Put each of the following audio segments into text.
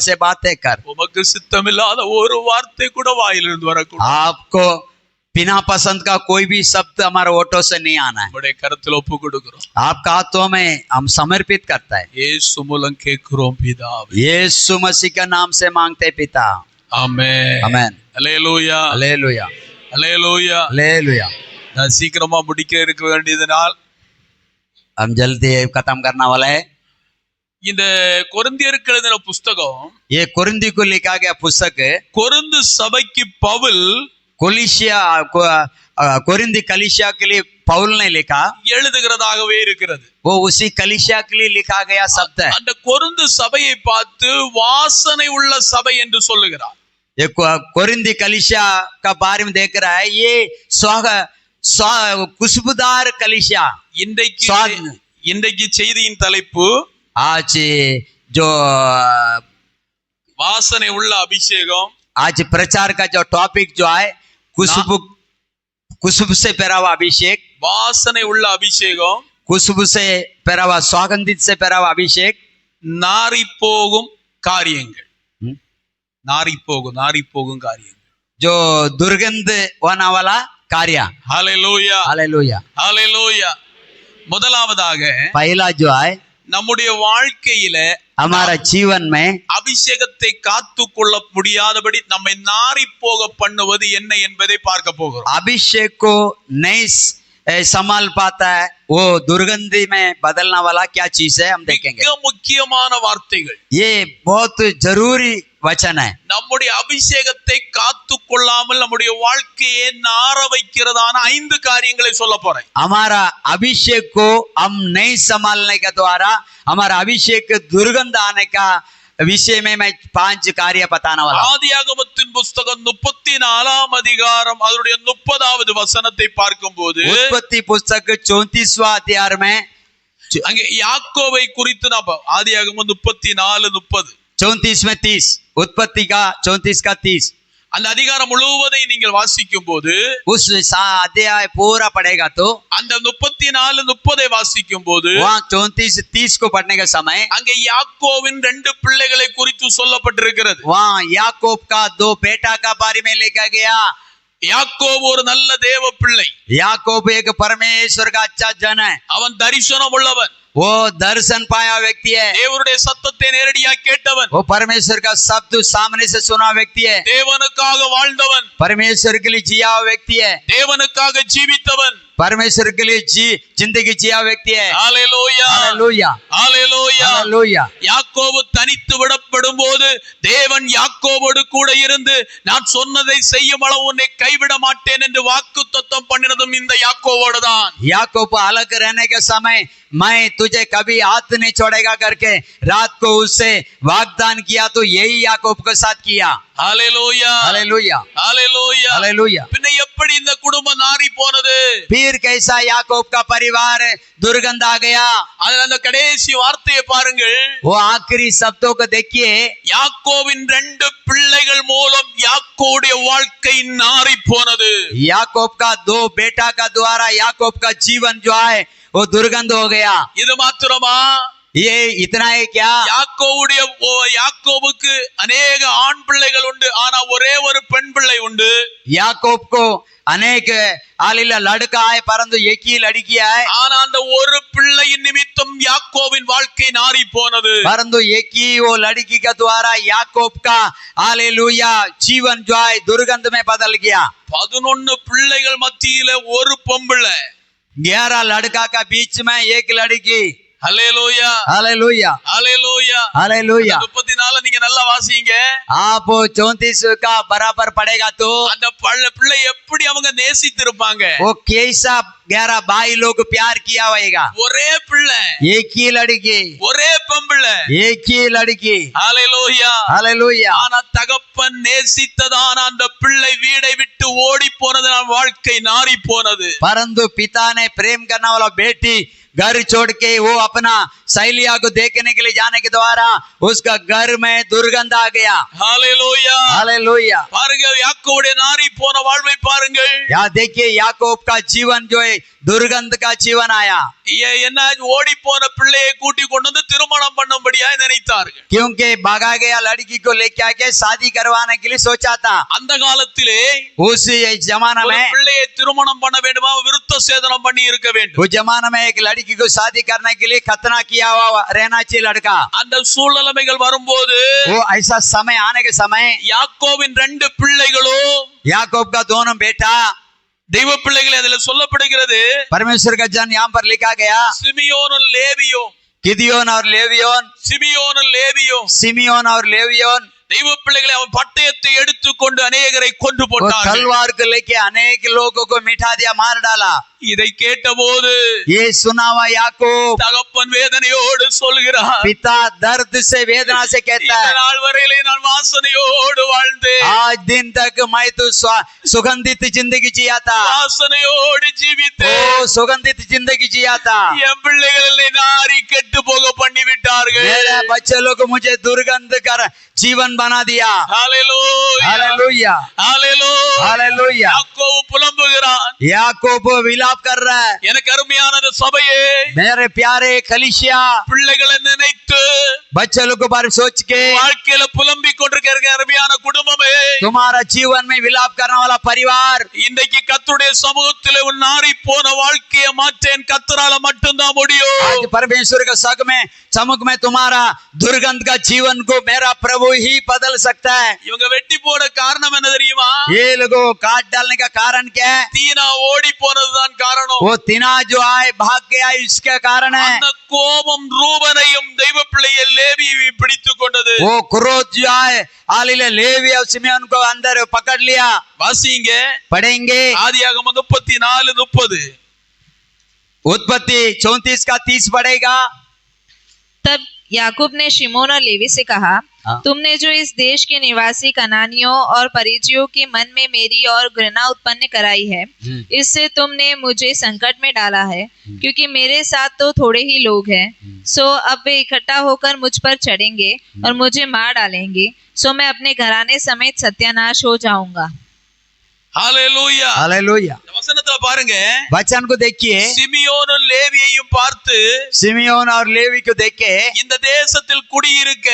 से बातें कर। உமக்கு சித்தமில்லாத ஒரு வார்த்தை கூட வாயிலிருந்து வரக்கூடாது. आपको बिना पसंद का कोई भी शब्द हमारे ओठों से नहीं आना है. நம்முடைய கரத்தில் ஒப்பு கொடுக்கிறோம். आपका हाथों में हम समर्पित करता है. இயேசு மூலம் கேட்கிறோம் பிதாவே. यीशु मसीह के नाम से मांगते पिता. ஆமென். आमेन. அல்லேலூயா. हालेलुया. அல்லேலூயா. हालेलुया. நான் சீக்கிரமா முடிக்க இருக்க வேண்டியதனால் हम जल्दी खत्म करने वाला है. இந்த கொரிந்தியருக்கு எழுதின புஸ்தகம், ये कोरिन्दी को लिखा गया पुस्तक கொரிந்து சபைக்கு பவுல் कोरिन्दी कलीसिया के लिए पौल ने लिखा, எழுதுகிறதாகவே இருக்கிறது. वो उसी कलीसिया के लिए लिखा गया शब्द है. அந்த கொரிந்து சபையை பார்த்து வாசனை உள்ள சபை என்று சொல்லுகிறார். ये कोरिन्दी कलीसिया का बारे में देख रहा है, ये खुशबूदार कलीसिया. இன்றைக்கு செய்தியின் தலைப்பு आज जो வாசனை உள்ள அபிஷேகம். आज प्रचार का जो टॉपिक जो है खुशबू से पहरा हुआ अभिषेक. வாசனை உள்ள அபிஷேகம், खुशबू से पहरा हुआ, सुगंधित से पहरा हुआ अभिषेक. நாரி போகும் காரியங்கள். நாரி போகும் காரியங்கள், जो दुर्गंध होने वाला कार्य. ஹalleluya. हालेलुया. ஹalleluya. முதலாவதாக पहला जो है நம்முடைய வாழ்க்கையில हमारा जीवन में அபிஷேகத்தை காத்து கொள்ள முடியாதபடி நம்மை நாரி போக பண்ணுவது என்ன என்பதை பார்க்க போகிறோம். अभिषेक को नहीं संभाल पाता है, वो दुर्गंधी में बदलने वाला क्या चीज है हम देखेंगे. மிக முக்கியமான வார்த்தைகள். ये बहुत जरूरी वचन है. நம்முடைய அபிஷேகத்தை காத்து கொள்ளாமல் நம்முடைய வாழ்க்கையை நார வைக்கிறதான 5 காரியங்களை சொல்ல போறேன். हमारा अभिषेक को हम नहीं संभालने के द्वारा हमारा अभिषेक दुर्गंध आने का विषय में मैं 5 कार्य बताने वाला. ஆதியாகமத்தின் புஸ்தகம் 34ஆம் அதிகாரம் அதனுடைய 30வது வசனத்தை பார்க்கும்போது, उत्पत्ति पुस्तक 34वां अध्याय में அங்கே யாக்கோபை குறித்து நாம் ஆதியாகமம் 34:30 34 में 30, उत्पत्ति का 34 का 30, அந்த அதிகாரம் முழுவதை நீங்கள் வாசிக்கும் போது, उस अध्याय पूरा पढ़ेगा तो அந்த 34:30 வாசிக்கும் போது वहाँ 34-30 को पढ़ने के समय அங்கே யாக்கோவின் 2 பிள்ளைகளை குறித்து சொல்லப்பட்டிருக்கிறது. वहाँ याकूब का 2 बेटा का बारे में लिखा गया. யாக்கோபு ஒரு நல்ல தேவ பிள்ளை. याकूब एक परमेश्वर का अच्छा जन है. அவன் தரிசனம் உள்ளவன். वो दर्शन पाया व्यक्ति है. தேவனுடைய சத்தத்தை நேரடியாக கேட்டவன். वो परमेश्वर का शब्द सामने से सुना व्यक्ति है. தேவனுக்காக வாழ்ந்தவன். परमेश्वर के लिए जिया व्यक्ति है. தேவனுக்காக ஜீவித்தவன். परमेश्वर के लिए जिंदगी जिया व्यक्ति है. ஹalleluya. हालेलुया. ஹalleluya. हालेलुया. யாக்கோபு தனித்து விடப்படும் போது தேவன் யாக்கோபோடு கூட இருந்து நான் சொன்னதை செய்யும் அளவு உன்னை கைவிட மாட்டேன் என்று வாக்குத்தத்தம் பண்ணினதும் இந்த யாக்கோபோடு தான். याकूब अलग रहने के समय मैं तुझे कभी हाथ नहीं छोड़ेगा करके रात को उससे वाग्दान किया, तो यही याकूब के साथ किया. ஹalleluya. हालेलुया. ஹalleluya. हालेलुया. பின்ன எப்படி இந்த குடும்பம் நாறி போனது? फिर कैसा याकूब का परिवार दुर्गंध आ गया? அதுல அந்த கடைசி வார்த்தையை பாருங்கள். वो आखिरी शब्दों को देखिए. யாக்கோவின் 2 பிள்ளைகள் மூலம் யாக்கோவுடைய வாழ்க்கை நாறி போனது. याकूब का 2 बेटा का द्वारा याकूब का जीवन जो है वो दुर्गंध हो गया. இது மாத்திரமா? ये इतना है क्या? யாக்கோபுக்கு अनेक ஆண் பிள்ளைகள் உண்டு, ஆனா ஒரே ஒரு பெண் பிள்ளை உண்டு. याकूब को अनेक आलिला लड़का है परंतु एक ही लड़की है. ஆனா அந்த ஒரு பிள்ளையின் நிமித்தம் யாக்கோவின் வாழ்க்கை நாறி போனது. परंतु एक ही वो लड़की के द्वारा याकूब का हालेलुया जीवन जो है दुर्गंध में बदल गया. 11 பிள்ளைகள் மத்தியில ஒரு பொம்பளை. 11 लड़का का बीच में एक लड़की. ஹalleluya. हालेलुया. ஹalleluya. हालेलुया. 34 நீங்க நல்லா வாசிங்க. आप 34 का बराबर पढ़ेगा तो அந்த பிள்ளை எப்படி அவங்க நேசித்திருப்பாங்க. वो कैसा 11 भाई लोग प्यार किया होगा. ஒரே பிள்ளை, एक ही लड़की, ஒரே பொம்பளை, एक ही लड़की. ஹalleluya. हालेलुया. ஆனா தகப்பன் நேசித்ததான அந்த பிள்ளை வீடை விட்டு ஓடி போனதனால் வாழ்க்கை நாறி போனது. परंतु पिता ने प्रेम करने वाला बेटी घर छोड़ के वो अपना सहेलिया को देखने के लिए जाने के द्वारा उसका घर में दुर्गंध आ गया। ஹalleluya हालेलुया। பாருங்கள் யாக்கோவுடைய நாறி போன வாழ்வை பாருங்கள் यहाँ देखिए याकूब का जीवन जो है दुर्गंध का जीवन आया, என்ன ஓடி போன பிள்ளையை கூட்டி கொண்டு வந்து திருமணம் பண்ணும்படியா நினைத்தார்கள் क्योंकि भागा गया लड़की को लेके आके शादी करवाने के लिए सोचा था। அந்த காலத்திலே उस जमाना ஒரு में பிள்ளையை திருமணம் பண்ண வேண்டுமா விருத்த சேதனம் பண்ணி இருக்க வேண்டும் उस जमाना में एक लड़की को शादी करने के लिए खतना किया हुआ रहना चाहिए लड़का। அந்த சூழ்நிலைகள் வரும்போது वो ऐसा समय आने के समय யாக்கோவின் 2 பிள்ளைகளும் याकूब का दोनों बेटा தெய்வ பிள்ளைகள் அதுல சொல்லப்படுகிறது परमेश्वर का जन यहाँ पर लिखा गया, சிமியோனும் லேவியும் गिदियोन और लेवियोन, சிமியோனும் லேவியும் सिमियोन और लेवियोन தெய்வ பிள்ளைகளை அவன் பட்டயத்தை எடுத்துக்கொண்டு அநேகரை கொன்று वो போட்டார்கள் तलवार को लेके अनेक लोगों को मिटा दिया, मार डाला। இதை கேட்டபோது ये सुना हुआ याकूब தகப்பன் வேதனையோடு சொல்கிறார் पिता दर्द से वेदना से कहता இந்த है, நாள் வரையிலே நான் வாசனையோடு வாழ்ந்தேன் आज दिन तक मैं तो सुगंधित जिंदगी जिया था, வாசனையோடு ஜீவித்தேன் ओ सुगंधित जिंदगी जिया था। என் பிள்ளைகளை நாரி கெட்டு போக பண்ணி விட்டார்கள் मेरे बच्चे लोग मुझे दुर्गंध कर जीवन बना दिया। ஹalleluya हालेलुया ஹalleluya हालेलुया। யாக்கோபு புலம்புகிறான் याकूब विलाप कर रहा है, எனக்கு அருமையானது சபையே मेरे प्यारे कलिसिया பிள்ளைகளை நினைத்து बच्चे लोग को बारे सोच के வாழ்க்கையில புலம்பிக் கொண்டிருக்கிற அருமையான குடும்பமே तुम्हारा जीवन में विलाप करने वाला परिवार இன்றைக்கு கர்த்தருடைய சமூகத்திலே உன் நாரி போன வாழ்க்கையை மாற்றேன் கர்த்தரால மட்டும்தான் முடியும் आज परमेश्वर के समुख में तुम्हारा दुर्गंध का जीवन को मेरा प्रभु ही बदल सकता है। இவங்க வெட்டி போட காரணம் என்ன தெரியுமா ये लोगों को काट डालने का कारण क्या है? தீனா ஓடி போனதுதான் காரணம் वो तिना जो आए भाग गया इसका कारण है। அந்த கோபம் ரூபனையும் தெய்வ பிள்ளையை லேவியை பிடித்துக் கொண்டது वो क्रोध जो आए आलिले लेवी और सिमियोन को अंदर पकड़ लिया। வாசிங்க पढ़ेंगे ஆதியாகமம் 34:30 उत्पत्ति 34 का 30 पढ़ेगा। तब याकूब ने शिमोन और लेवी से कहा, तुमने जो इस देश के निवासी कनानियों और परिचियों के मन में मेरी और घृणा उत्पन्न कराई है, इससे तुमने मुझे संकट में डाला है, क्योंकि मेरे साथ तो थोड़े ही लोग हैं। सो अब वे इकट्ठा होकर मुझ पर चढ़ेंगे और मुझे मार डालेंगे, सो मैं अपने घराने समेत सत्यानाश हो जाऊंगा। ஹalleluya हालेलुया। இந்த வசனத்துல பாருங்க वचन को देखिए, சிமியோனும் லேவியையும் பார்த்து सिमियोन और लेवी को देखे இந்த தேசத்தில் குடியிருக்க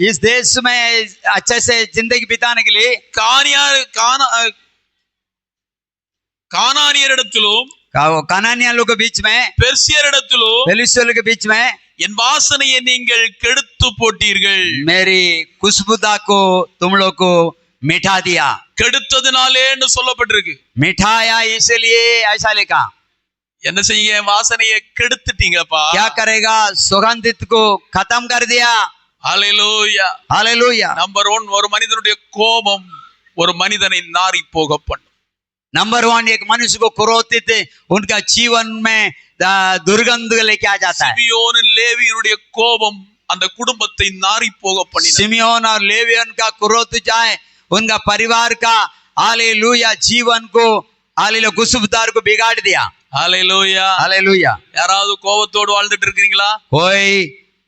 इस देश में अच्छे से जिंदगी बिताने के लिए கானானியரிடத்திலும் कनानिया लोग के बीच में பெர்சியரிடத்திலும் फेलिस्तियों के बीच में என் வாசனையை நீங்கள் கெடுத்து போட்டீர்கள் मेरी खुशबूदा को तुम लोग को मिठा दिया। கெடுத்ததுனாலேன்னு சொல்லப்பட்டிருக்கு मिठाया इसलिए ऐसा लिखा। என்ன செய்யுங்க என் வாசனையை கெடுத்துட்டீங்கப்பா क्या करेगा? सुगंधित को खत्म कर दिया। ஹalleluya हालेलुया। நம்பர் 1 ஒரு மனிதனுடைய கோபம் ஒரு மனிதனை நாறி போக பண்ணும் नंबर 1 एक मनुष्य को क्रोधित उनका जीवन में दुर्गंध लेके आ जाता है। சிமியோனும் லேவியனுடைய கோபம் அந்த குடும்பத்தை நாறி போக பண்ணினது सिमियोन और लेवियन का क्रोध जाए उनका परिवार का हालेलुया जीवन को हालेलुया खुशबूदार को बिगाड़ दिया। ஹalleluya हालेलुया। யாராவது கோபத்தோடு வாழ்ந்துட்டு இருக்கீங்களா कोई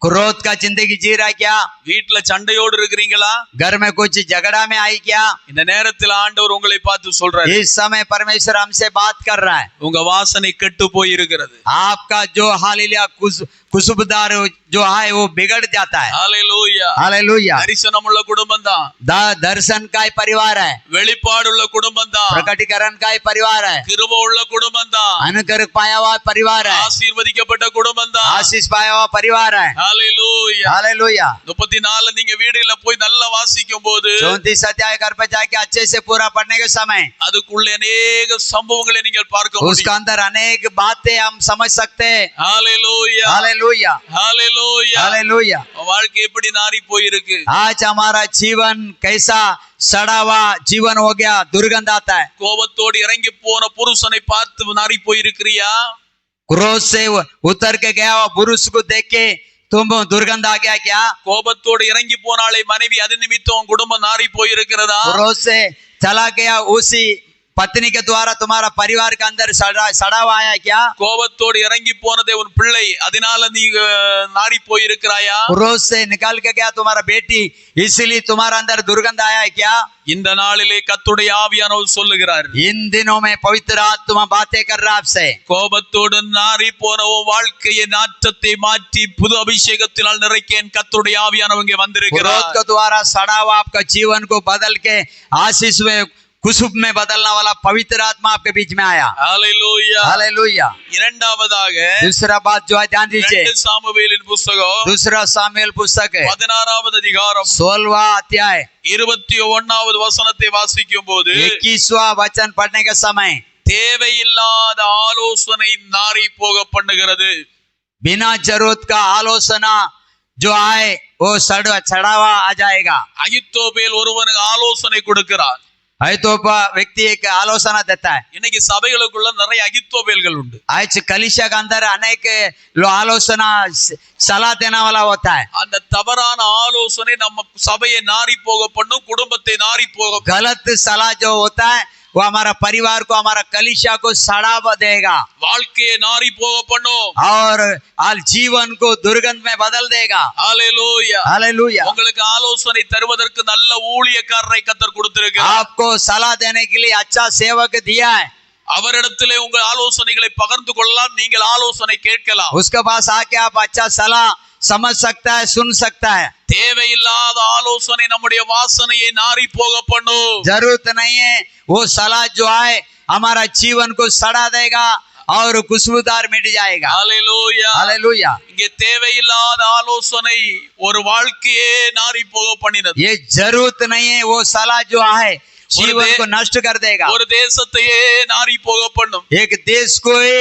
क्रोध का जिंदगी जी रहा है क्या? வீட்டுல சண்டையோடு இருக்கிறீங்களா घर में कुछ झगड़ा में आई क्या? இந்த நேரத்தில் ஆண்டவர் உங்களை பார்த்து சொல்றாரு इस समय परमेश्वर हमसे बात कर रहा है। உங்க வாசனை கெட்டு போய் இருக்கிறது आपका जो हालेलुया खुशबूदार जो है वो बिगड़ जाता है। ஹalleluya हालेलुया। தரிசனமுள்ள குடும்பம் தான் दर्शन का ही परिवार है, வெளிப்பாடுள்ள குடும்பம் தான் प्रकटीकरण का ही परिवार है, கிருபை உள்ள குடும்பம் தான் अनुग्रह पाया हुआ परिवार है, ஆசீர்வதிக்கப்பட்ட குடும்பம் தான் आशीष पाया हुआ परिवार है। ஹalleluya हालेलुया। 34 நீங்க வீடுல போய் நல்லா வாசிக்கும் போது 34 अध्याय घर पे जाके अच्छे से पूरा पढ़ने के समय அதுக்குள்ள अनेक சம்பவங்களை நீங்கள் பார்க்க उसका முடியும் अंदर अनेक बातें हम समझ सकते हैं। ஹalleluya हालेलुया ஹalleluya हालेलुया। வாழ்க்கை எப்படி நாறி போயிருக்கு आज हमारा जीवन कैसा सड़ा हुआ जीवन हो गया, दुर्गंध आता है। கோபத்தோடு இறங்கி போன புருஷனை பார்த்து நாறி போயிருக்கிறியா क्रोध से उतर के गया हुआ पुरुष को देख के तुम दुर्गंध आ गया क्या? கோபத்தோடு இறங்கி போனாலே மனைவி அது நிமித்தம் குடும்பம் நாறி போயிருக்கிறதா क्रोध से चला गया उसी पत्नी के द्वारा तुम्हारा परिवार के अंदर सड़ा हुआ आया क्या? கோபத்தோடு இறங்கி போனதே உன் பிள்ளை, அதனால நீ நாரி போயிருக்கிறாயா? रोज से निकाल के गया तुम्हारा बेटी, इसलिए तुम्हारा अंदर दुर्गंध आया है क्या? இந்த நாளிலே கர்த்தருடைய ஆவியானவர் சொல்லுகிறார், इन दिनों में पवित्र आत्मा बातें कर रहा आपसे। கோபத்தோடு நாரி போன உன் வாழ்க்கையை நாற்றத்தை மாற்றி புது அபிஷேகத்தினால் நிறைக்கேன் கர்த்தருடைய ஆவியானவர் இங்கே வந்திருக்கிறார்। क्रोध के द्वारा सड़ा हुआ आपका जीवन को बदल के आशीष में खुशबू में बदलने वाला पवित्र आत्मा आपके बीच में आया। ஹல்லேலூயா हालेलुया। இரண்டாவதாக दूसरा बात जो है ध्यान दीजिए, 2 சாமுவேலின் புத்தகம் दूसरा सामुएल पुस्तक है 16வது அதிகாரம் 16वां अध्याय 21வது வசனத்தை வாசிக்கும் போது 21वां वचन पढ़ने के समय, தேவையில்லாத ஆலோசனை நாரி போக பண்ணுகிறது। बिना जरूरत का आलोचना जो आए वो सड़ावा आ जाएगा। அகித்தோபேல் ஒருவனுக்கு ஆலோசனை கொடுக்கிறார்। तो व्यक्ति एक आलोचना देता है। இன்னைக்கு சபைகளுக்குள்ள நிறைய அகித்தோபேல்கள் உண்டு। आज कलीसिया के अंदर अनेक आलोचना सलाह देने वाला होता है। அந்த தவறான ஆலோசனை நம்ம சபையை நாரி போக பண்ணும், குடும்பத்தை நாரி போக பண்ணும்। गलत सलाह जो होता है वो हमारा परिवार को, हमारा कलीसिया को सड़ा देगा வாழ்க்கையை நாரி போக பண்ணும் और जीवन को दुर्गंध में बदल देगा। ஹல்லேலூயா हालेलुया। உங்களுக்கு ஆலோசனை தருவதற்கு நல்ல ஊழியக்காரரை கர்த்தர் கொடுத்திருக்கிறார்। आपको सलाह देने के लिए अच्छा सेवक दिया है। அவரிடத்திலே உங்கள் ஆலோசனைகளை பகிர்ந்து கொள்ளலாம், நீங்கள் ஆலோசனை கேட்கலாம்। उसके पास आके आप अच्छा सलाह समझ सकता है, सुन सकता है। தேவையில்லாத ஆலோசனை நம்முடைய வாசனையை நாரி போக பண்ணும்। जरूरत नहीं है वो सलाह जो आए हमारा जीवन को सड़ा देगा और खुशबूदार मिट जाएगा। ஹல்லேலூயா हालेलुया। இங்கே தேவையில்லாத ஆலோசனை ஒரு வாழ்க்கையே நாரி போக பண்ணினது। ये जरूरत नहीं है वो सलाह जो आए जीवन को नष्ट कर देगा, ஒரு தேசத்தையே நாரி போக பண்ணும், एक देश को ही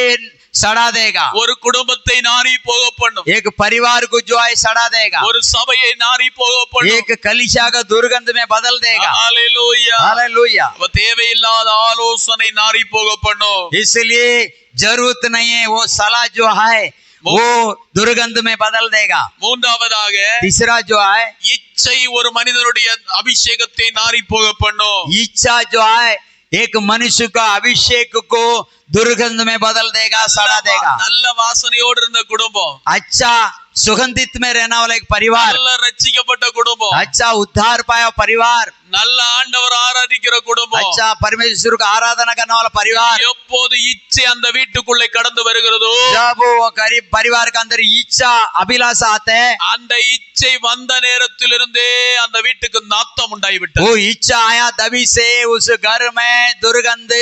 सड़ा देगा, ஒரு குடும்பத்தை நாரி போக பண்ணும், एक परिवार को जो है सड़ा देगा, ஒரு சபையை நாரி போக பண்ணும்। एक कलीसिया का दुर्गंध में बदल देगा। ஹல்லேலூயா हालेलुया। அப்ப தேவையில்லாத ஆலோசனை நாரி போக பண்ணும்। इसलिए जरूरत नहीं है वो सलाह जो है वो दुर्गंध में बदल देगा। மூன்றாவதாக तीसरा जो है இச்சை ஒரு மனிதனுடைய அபிஷேகத்தை நாரி போக பண்ணும்। इच्छा जो है एक मनुष्य का अभिषेक को दुर्गंध में बदल देगा, सड़ा देगा। நல்ல வாசனையோடு இருந்த குடும்பம், अच्छा सुगंधित में रहने वाला एक परिवार, நல்ல ரட்சிக்கப்பட்ட குடும்பம், अच्छा उद्धार पाया परिवार, நல்ல ஆண்டவர் ஆராதிக்கிற குடும்பம், अच्छा परमेश्वर का आराधना करने वाला परिवार, எப்போது இச்சை அந்த வீட்டுக்குள்ளே கடந்து வருகிறதோ जब वो गरीब परिवार के अंदर इच्छा अभिलाषा आते हैं, அந்த இச்சை வந்த நேரத்திலிருந்தே அந்த வீட்டுக்கு நாத்தம் உண்டாகிவிட்டது। वो इच्छा आया तभी से उस घर में दुर्गंध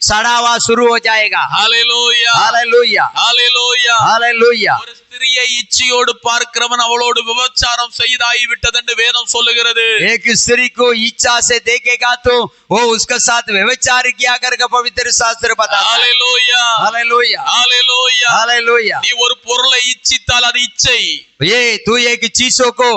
सड़ा हुआ शुरू हो जाएगा। ஹல்லேலூயா हालेलुया। ஹல்லேலூயா हालेलुया। ஒரு ஸ்திரியை இச்சையோடு பார்க்கிறவன் அவளோடு விபச்சாரம் செய்தாகி விட்டதென்று வேதம் சொல்லுகிறது। एक स्त्री को इच्छा से देखेगा तो वो उसके साथ व्यभिचार किया करके पवित्र शास्त्र बताता है। ஹல்லேலூயா हालेलुया। ஹல்லேலூயா हालेलुया। நீ ஒரு பொருளை இச்சித்தால் அது இச்சை। ये तू एक चीजों को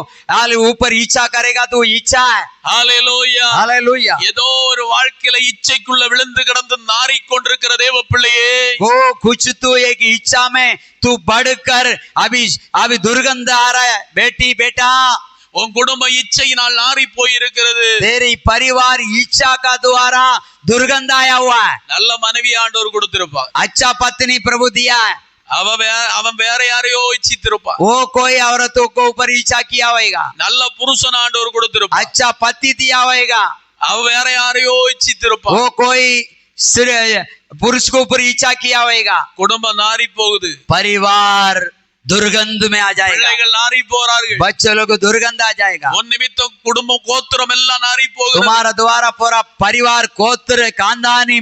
ऊपर इच्छा करेगा तो इच्छा है। ஹல்லேலூயா हालेलुया। ஏதோ ஒரு வாழ்க்கையில இச்சைக்குள்ள விழுந்து கிடந்து நாறிக்கொண்டிருக்கிற தேவ பிள்ளையே, वो कुछ तू एक इच्छा में तू बढ़कर अभी दुर्गंध आ रहा है। बेटी बेटा உன் குடும்ப இச்சையினால் நாறி போயிருக்கிறது। तेरी परिवार इच्छा का द्वारा दुर्गंध आया हुआ है। நல்ல மனைவி ஆண்டவர் கொடுத்திருப்பார், अच्छा पत्नी प्रभु दिया है, அவன் வேற யாரையோ இச்சித்திருப்பான்। वो कोई औरतों को ऊपर इच्छा किया होगा। நல்ல புருஷன் ஆண்டவர் கொடுத்திருப்பார், अच्छा पति दिया होगा, அவ வேற யாரையோ இச்சித்திருப்பான்। वो कोई पुरुष को ऊपर इच्छा किया होगा। குடும்பம் நாறி போகுது, परिवार दुर्गंध में आ जाएगा, பிள்ளைகள் நாறி போறார்கள், बच्चों लोग को दुर्गंध आ जाएगा। உன் நிமித்தம் குடும்பம் கோத்திரம் எல்லாம் நாறி போகுது। तुम्हारा द्वारा पूरा परिवार गोत्र खानदानी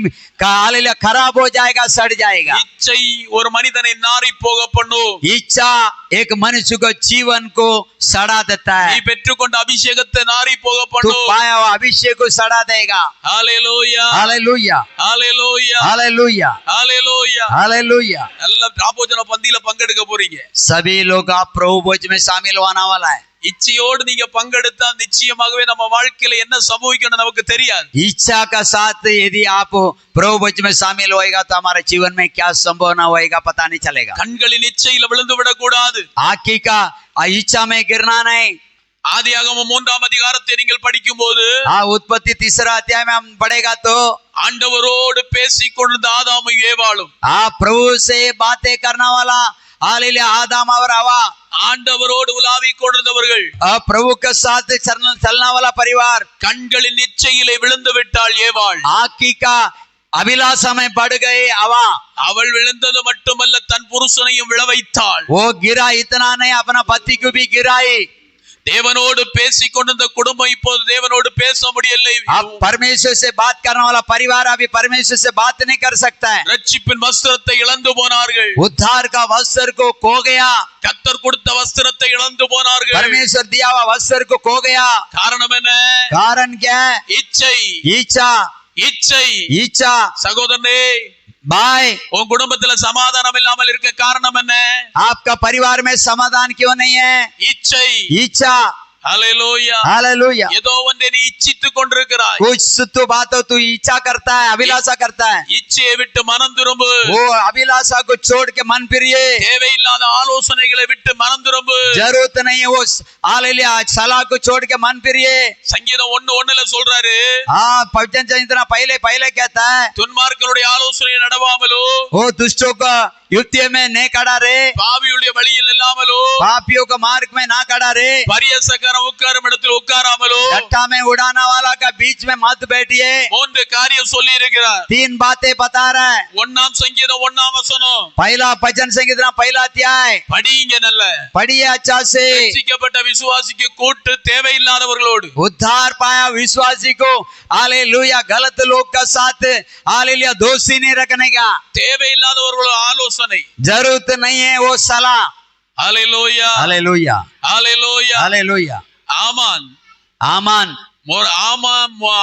खराब हो जाएगा, सड़ जाएगा। இச்சை ஒரு மனிதனை நாறி போக பண்ணும்। इच्छा एक मनुष्य को जीवन को सड़ा देता நீ है। பெற்றுக்கொண்ட அபிஷேகத்தை நாறி போக तू பண்ணும்। पाया हुआ अभिषेक को सड़ा देगा। ஹல்லேலூயா हालेलुया। ஹல்லேலூயா हालेलुया। ஹல்லேலூயா हालेलुया। நல்ல ராபோஜன பந்தியில பங்கெடுக்க போறீங்க। सभी लोग आप प्रभु भोज में शामिल होने वाला है। இச்சையோடு நீங்க பங்கெடுத்தா நிச்சயமாகவே நம்ம வாழ்க்கையில என்ன சம்பவிக்கணும் நமக்கு தெரியாது। इच्छा का साथ यदि आप प्रभु भोज में शामिल होएगा तो हमारे जीवन में क्या संभावना होएगा पता नहीं चलेगा। கண்களின் இச்சையில விழுந்து விடக்கூடாது। आँखी का इच्छा में गिरना नहीं। ஆதியாகமம் 3ஆம் அதிகாரத்தை நீங்கள் படிக்கும் போது हाँ उत्पत्ति 3रा अध्याय में हम पढ़ेगा तो ஆண்டவரோடு பேசிக் கொண்டிருந்த ஆதாமும் ஏவாளும் हाँ प्रभु से बातें करने वाला हालेलुया आदम और हवा ஆண்டவரோடு உலாவிக் கொண்டிருந்தவர்கள் प्रभु के साथ चलने वाला परिवार கண்களின் இச்சையிலே விழுந்து விட்டாள் ஏவாள் आँखी का अभिलाषा में बढ़ गए हवा அவள் விழுந்தது மட்டுமல்ல தன் புருஷனையும் விழ வைத்தாள் वो गिरा इतना नहीं अपना पति को भी गिराई தேவனோடு பேசிக் கொண்டிருந்த குடும்பம் இப்போது தேவனோடு பேச முடியவில்லை अब परमेश्वर से बात करने वाला परिवार अभी परमेश्वर से बात नहीं कर सकता है ரட்சிப்பின் வஸ்திரத்தை இழந்து போனார்கள் उद्धार का वस्त्र को खो गया கர்த்தர் கொடுத்த வஸ்திரத்தை இழந்து போனார்கள் परमेश्वर दिया हुआ वस्त्र को खो गया காரணம் என்ன कारण क्या है இச்சை इच्छा இச்சை इच्छा சகோதரனே भाई உன் குடும்பத்துல சமாதானம் இல்லாமல் இருக்க காரணம் என்ன आपका परिवार में समाधान क्यों नहीं है இச்சை इच्छा ஹalleluya हालेलुया ஏதோ ஒன்றை நீ இச்சித்துக் கொண்டிருக்கிறாய் कुछ तो बातों तू इच्छा करता है अभिलाषा करता है இச்சையை விட்டு மனம் திரும்பு वो अभिलाषा को छोड़ के मन फिरिए தேவையில்லாத ஆலோசனைகளை விட்டு மனம் திரும்பு जरूरत नहीं है वो हालेलुया सलाह को छोड़ के मन फिरिए சங்கீதம் 1:1 சொல்றாரு हाँ पवित्र चरित्र पहले कहता है துன்மார்க்கருடைய ஆலோசனை நடவாமலோ वो दुष्टों का युक्ति में नहीं खड़ा रे பாவியுடைய வழியில் இல்லாமலோ पापियों का मार्ग में ना खड़ा रे பரியசக்காரன் உட்காரும் இடத்தில் உட்காராமலோ गट्टा में उड़ाना वाला का बीच में मत बैठिए மூன்று காரியம் சொல்லி இருக்கிறார் 3 बातें बता रहा है 1ஆம் சங்கீதம் 1ஆம் வசனம் पहला भजन संगीत पहला अध्याय படிங்க நல்ல पढ़िए अच्छा से ரட்சிக்கப்பட்ட விசுவாசிக்கு கூட்டு தேவையில்லாதவர்களோடு उद्धार पाया विश्वासी को हालेलुया गलत लोग का साथ हालेलुया दोषी नहीं रखने का தேவையில்லாதவர்களோட ஆலோசனை जरूरत नहीं है वो सलाह ஹalleluya हालेलुया ஹalleluya हालेलुया ஆமான் आमान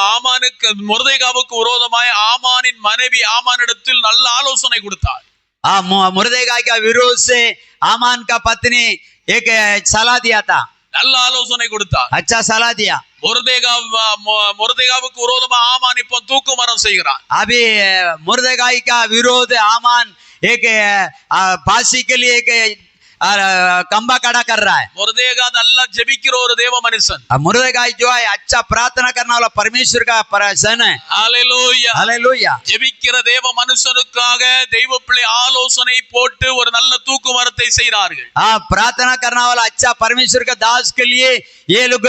ஆமானுக்கு மொர்தெகாவுக்கு விரோதமாய் ஆமானின் மனைவி ஆமானிடத்தில் நல்ல ஆலோசனை கொடுத்தார் मुर्देगाई का विरोध से आमान का पत्नी एक सलाह दिया था நல்ல ஆலோசனை கொடுத்தார் अच्छा सलाह दिया மொர்தெகாவுக்கு விரோதமா ஆமான் இப்போ தூக்கு மரம் செய்கிறான் अभी मुर्देगाई का विरोध आमान एक फांसी के लिए एक खंबा खड़ा कर रहा है மொர்தெகா நல்லா ஜெபிக்கிற ஒரு தேவ மனுஷன் मुर्देगाई जो है अच्छा प्रार्थना करने वाला परमेश्वर का सन है ஹalleluya हालेलुया ஜெபிக்கிற தேவ மனுஷனுக்காக தெய்வ பிள்ளை ஆலோசனை போட்டு ஒரு நல்ல தூக்கு மரத்தை செய்கிறார்கள் हाँ प्रार्थना करने वाला अच्छा परमेश्वर का दास के लिए ये लोग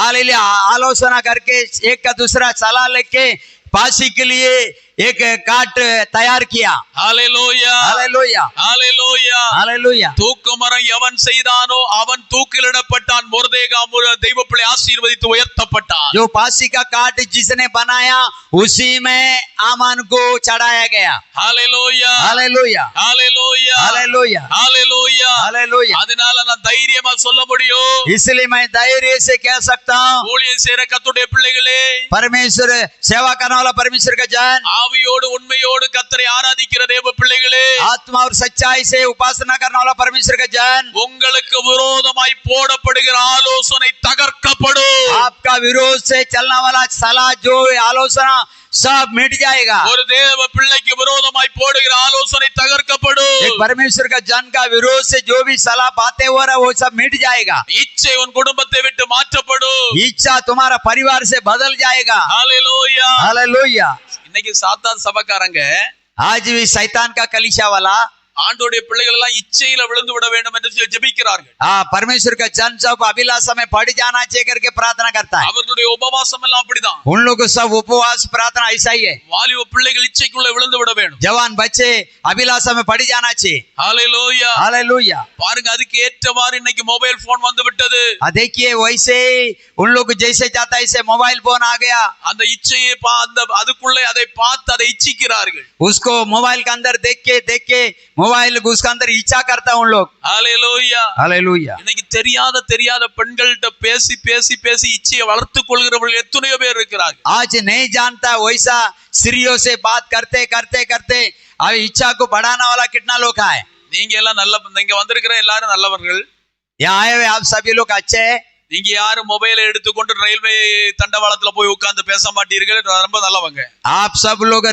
हालेलुया आलोचना करके एक का दूसरा सलाह लेके फांसी के लिए एक काट तैयार किया ஹalleluya हालेलुया ஹalleluya हालेलुया தூக்கு மரம் எவன் செய்தானோ அவன் தூக்கிலிடப்பட்டான் மொர்தெகா தெய்வ பிள்ளை ஆசீர்வதித்து உயர்த்தப்பட்டான் जो फांसी का काट जिसने बनाया उसी में आमान को चढ़ाया गया ஹalleluya हालेलुया ஹalleluya हालेलुया ஹalleluya हालेलुया அதனால நான் தைரியமா சொல்ல முடியும் इसलिए मैं धैर्य से कह सकता हूँ ஊழியம் செய்யற கர்த்தருடைய பிள்ளைகளே परमेश्वर सेवा करने वाला परमेश्वर का जन ஆவியோடு உண்மையோடு கர்த்தரை ஆராதிக்கிற தேவ பிள்ளைகளே आत्मा और सच्चाई से उपासना करने वाला परमेश्वर का जन உங்களுக்கு விரோதமாய் போடப்படுகிற ஆலோசனை தகர்க்கப்படும் आपका विरोध से चलने वाला सलाह जो आलोचना सब मिट जाएगा ஒரு தேவ பிள்ளைக்கு விரோதமாய் போடுகிற ஆலோசனை தகர்க்கப்படும் एक परमेश्वर का जन का विरोध से जो भी सलाह बातें हो रहा है वो सब मिट जाएगा இச்சை உன் குடும்பத்தை விட்டு மாற்றப்படும் इच्छा तुम्हारा परिवार से बदल जाएगा ஹalleluya हालेलुया இன்னைக்கு சாத்தான் சபக்காரங்க आज भी शैतान का कलीसिया वाला ஆண்டவருடைய பிள்ளைகள் எல்லாம் இச்சையில விழுந்து விட வேண்டும் என்று ஜெபிக்கிறார்கள் हाँ परमेश्वर का जन सब अभिलाषा में पड़ जाना चाहिए करके प्रार्थना करता है அவர்களுடைய உபவாசம் எல்லாம் அப்படிதான் उन लोगों को सब उपवास प्रार्थना ऐसा ही है வாலிப பிள்ளைகள் இச்சைக்குள்ள விழுந்து விட வேண்டும் जवान बच्चे अभिलाषा में पड़ जाना चाहिए ஹalleluya हालेलुया பாருங்க அதுக்கு ஏற்றவாறு இன்னைக்கு மொபைல் போன் வந்து விட்டது देखिए वैसे उन लोग जैसे चाहता है ऐसे मोबाइल फोन आ गया அந்த இச்சையை அந்த அதுக்குள்ளே அதை பார்த்து அதை இச்சிக்கிறார்கள் उसको मोबाइल के अंदर देख के मोबाइल उसके अंदर इच्छा करता उन लोग ஹalleluya हालेलुया இன்னைக்கு தெரியாத பெண்கள்கிட்ட பேசி பேசி பேசி இச்சையை வளர்த்துக் கொள்கிறவர்கள் எத்தனையோ பேர் இருக்கிறார்கள் आज नहीं जानता वैसा स्त्रियों से बात करते करते करते अब इच्छा को बढ़ाने वाला कितना लोग है நீங்க எல்லாம் நல்ல இங்க வந்திருக்கிற எல்லாரும் நல்லவர்கள் यहाँ आए हुए आप सभी लोग अच्छे हैं நீங்க யாரும் மொபைலை எடுத்துக்கொண்டு ரயில்வே தண்டவாளத்துல போய் உட்கார்ந்து பேச மாட்டீர்கள், ரொம்ப நல்லவங்க. आप सब लोग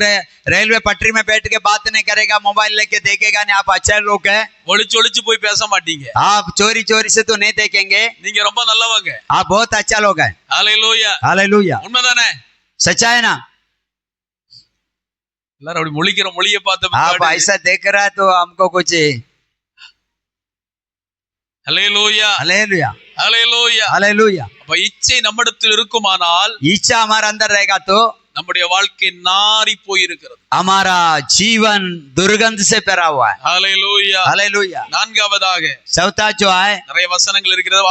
रेलवे पटरी में बैठ के बात नहीं करेगा, मोबाइल लेके देखेगा नहीं, आप अच्छे लोग हैं। ஒளிச்சு ஒளிச்சு போய் பேச மாட்டீங்க, आप चोरी चोरी से तो नहीं देखेंगे, நீங்க ரொம்ப நல்லவங்க. आप बहुत अच्छा लोग हैं। ஹல்லேலூயா, हालेलुया, உண்மைதானே? सच्चा है ना? எல்லாரும் அப்படி முழிக்கிற மொழியை பார்த்த आप பிற்பாடு, ऐसा देख रहा है तो हमको कुछ ஹல்லேலூயா, हालेलुया, ஹல்லேலூயா. हालेलुया। அப்ப இச்சை நம்மிடத்தில் இருக்குமானால் इच्छा हमारे अंदर रहेगा तो நம்முடைய வாழ்க்கை நாறி போயிருக்கிறது. हमारा जीवन दुर्गंध से भरा हुआ है। ஹல்லேலூயா. हालेलुया। நான்காவதாக चौथा जो है, நிறைய வசனங்கள் இருக்கிறது,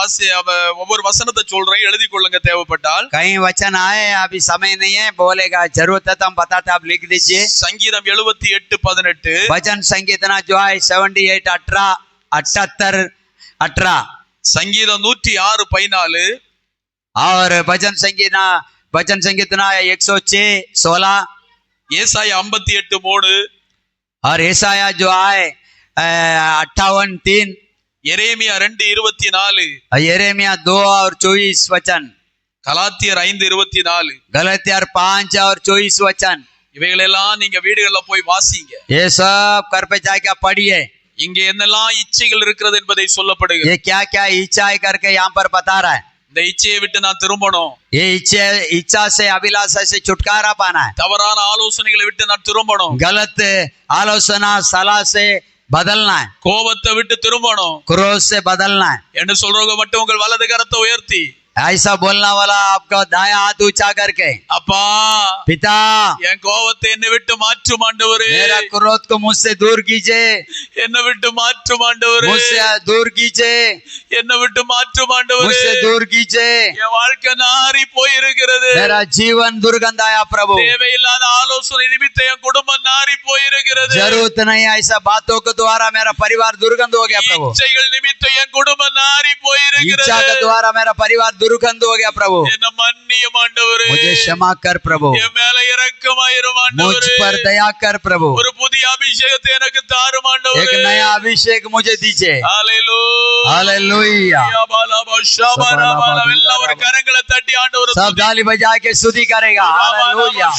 ஒவ்வொரு வசனத்தை சொல்றேன், எழுதி கொள்ளுங்க தேவைப்பட்டால். कई वचन आए, अभी समय नहीं है, बोलेगा जरूरत है तो हम बताते, आप लिख दीजिए। சங்கீதம் 78:18, वचन संगीतना जो है 78 18 78 18, சங்கீதம் 106:14, और भजन संगीतना 106 16, ஏசாயா 58:3, और ऐसाया जो है 58 3, எரேமியா 2:24, यिर्मयाह 2 और 24 वचन, கலாத்தியர் 5:24. गलतियार 5 और 24 वचन। இவைகளெல்லாம் நீங்க வீடுகள்ல போய் வாசிங்க. ये सब घर पे जाके पढ़िए, இங்க என்னெல்லாம் இச்சைகள் இருக்கிறது என்பதை சொல்லப்படுகிறது. ये क्या क्या इच्छा है करके यहाँ पर बता रहा है। இந்த இச்சையை விட்டு நான் திரும்பணும், ये इच्छा से अभिलाषा से छुटकारा पाना है, தவறான ஆலோசனைகளை விட்டு நான் திரும்பணும், गलत आलोचना सलाह से बदलना है, கோபத்தை விட்டு திரும்பணும் क्रोध से बदलना है। என்று சொல்றவங்க மட்டும் உங்கள் வலது கரத்தை உயர்த்தி, ऐसा बोलना वाला आपका दाया हाथ ऊंचा करके, அப்பா पिता என் கோபத்தை என்னை விட்டு மாற்றும் ஆண்டவரே, मेरा क्रोध को मुझसे दूर कीजिए, என்னை விட்டு மாற்றும் ஆண்டவரே, मुझसे दूर कीजिए, என்னை விட்டு மாற்றும் ஆண்டவரே, मुझसे दूर कीजिए, என் வாழ்க்கை நாறி போயிருக்கிறது, मेरा जीवन दुर्गंध आया प्रभु, தேவையில்லாத ஆலோசனை நிமித்தம் என் குடும்பம் நாறி போயிருக்கிறது, जरूरत नहीं ऐसा बातों के द्वारा मेरा परिवार दुर्गंध हो गया प्रभु, இச்சைகள் நிமித்தம் என் குடும்பம் நாறி इच्छा போயிருக்கிறது, के द्वारा मेरा परिवार दुर्गंध हो गया प्रभु, என்ன மன்னியும் ஆண்டவரே, मुझे क्षमा कर प्रभु, என் மேல இரக்கமாயிரும் मुझ ஆண்டவரே, पर दया कर प्रभु, ஒரு புதிய அபிஷேகத்தை எனக்கு தாரும் एक ஆண்டவரே, नया अभिषेक मुझे दीजिए। ஹல்லேலூயா, हालेलुया। எல்லாம் ஒரு கரங்களை தட்டி ஆண்டவரை सब ताली बजा के स्तुति करेगा। हालेलुया।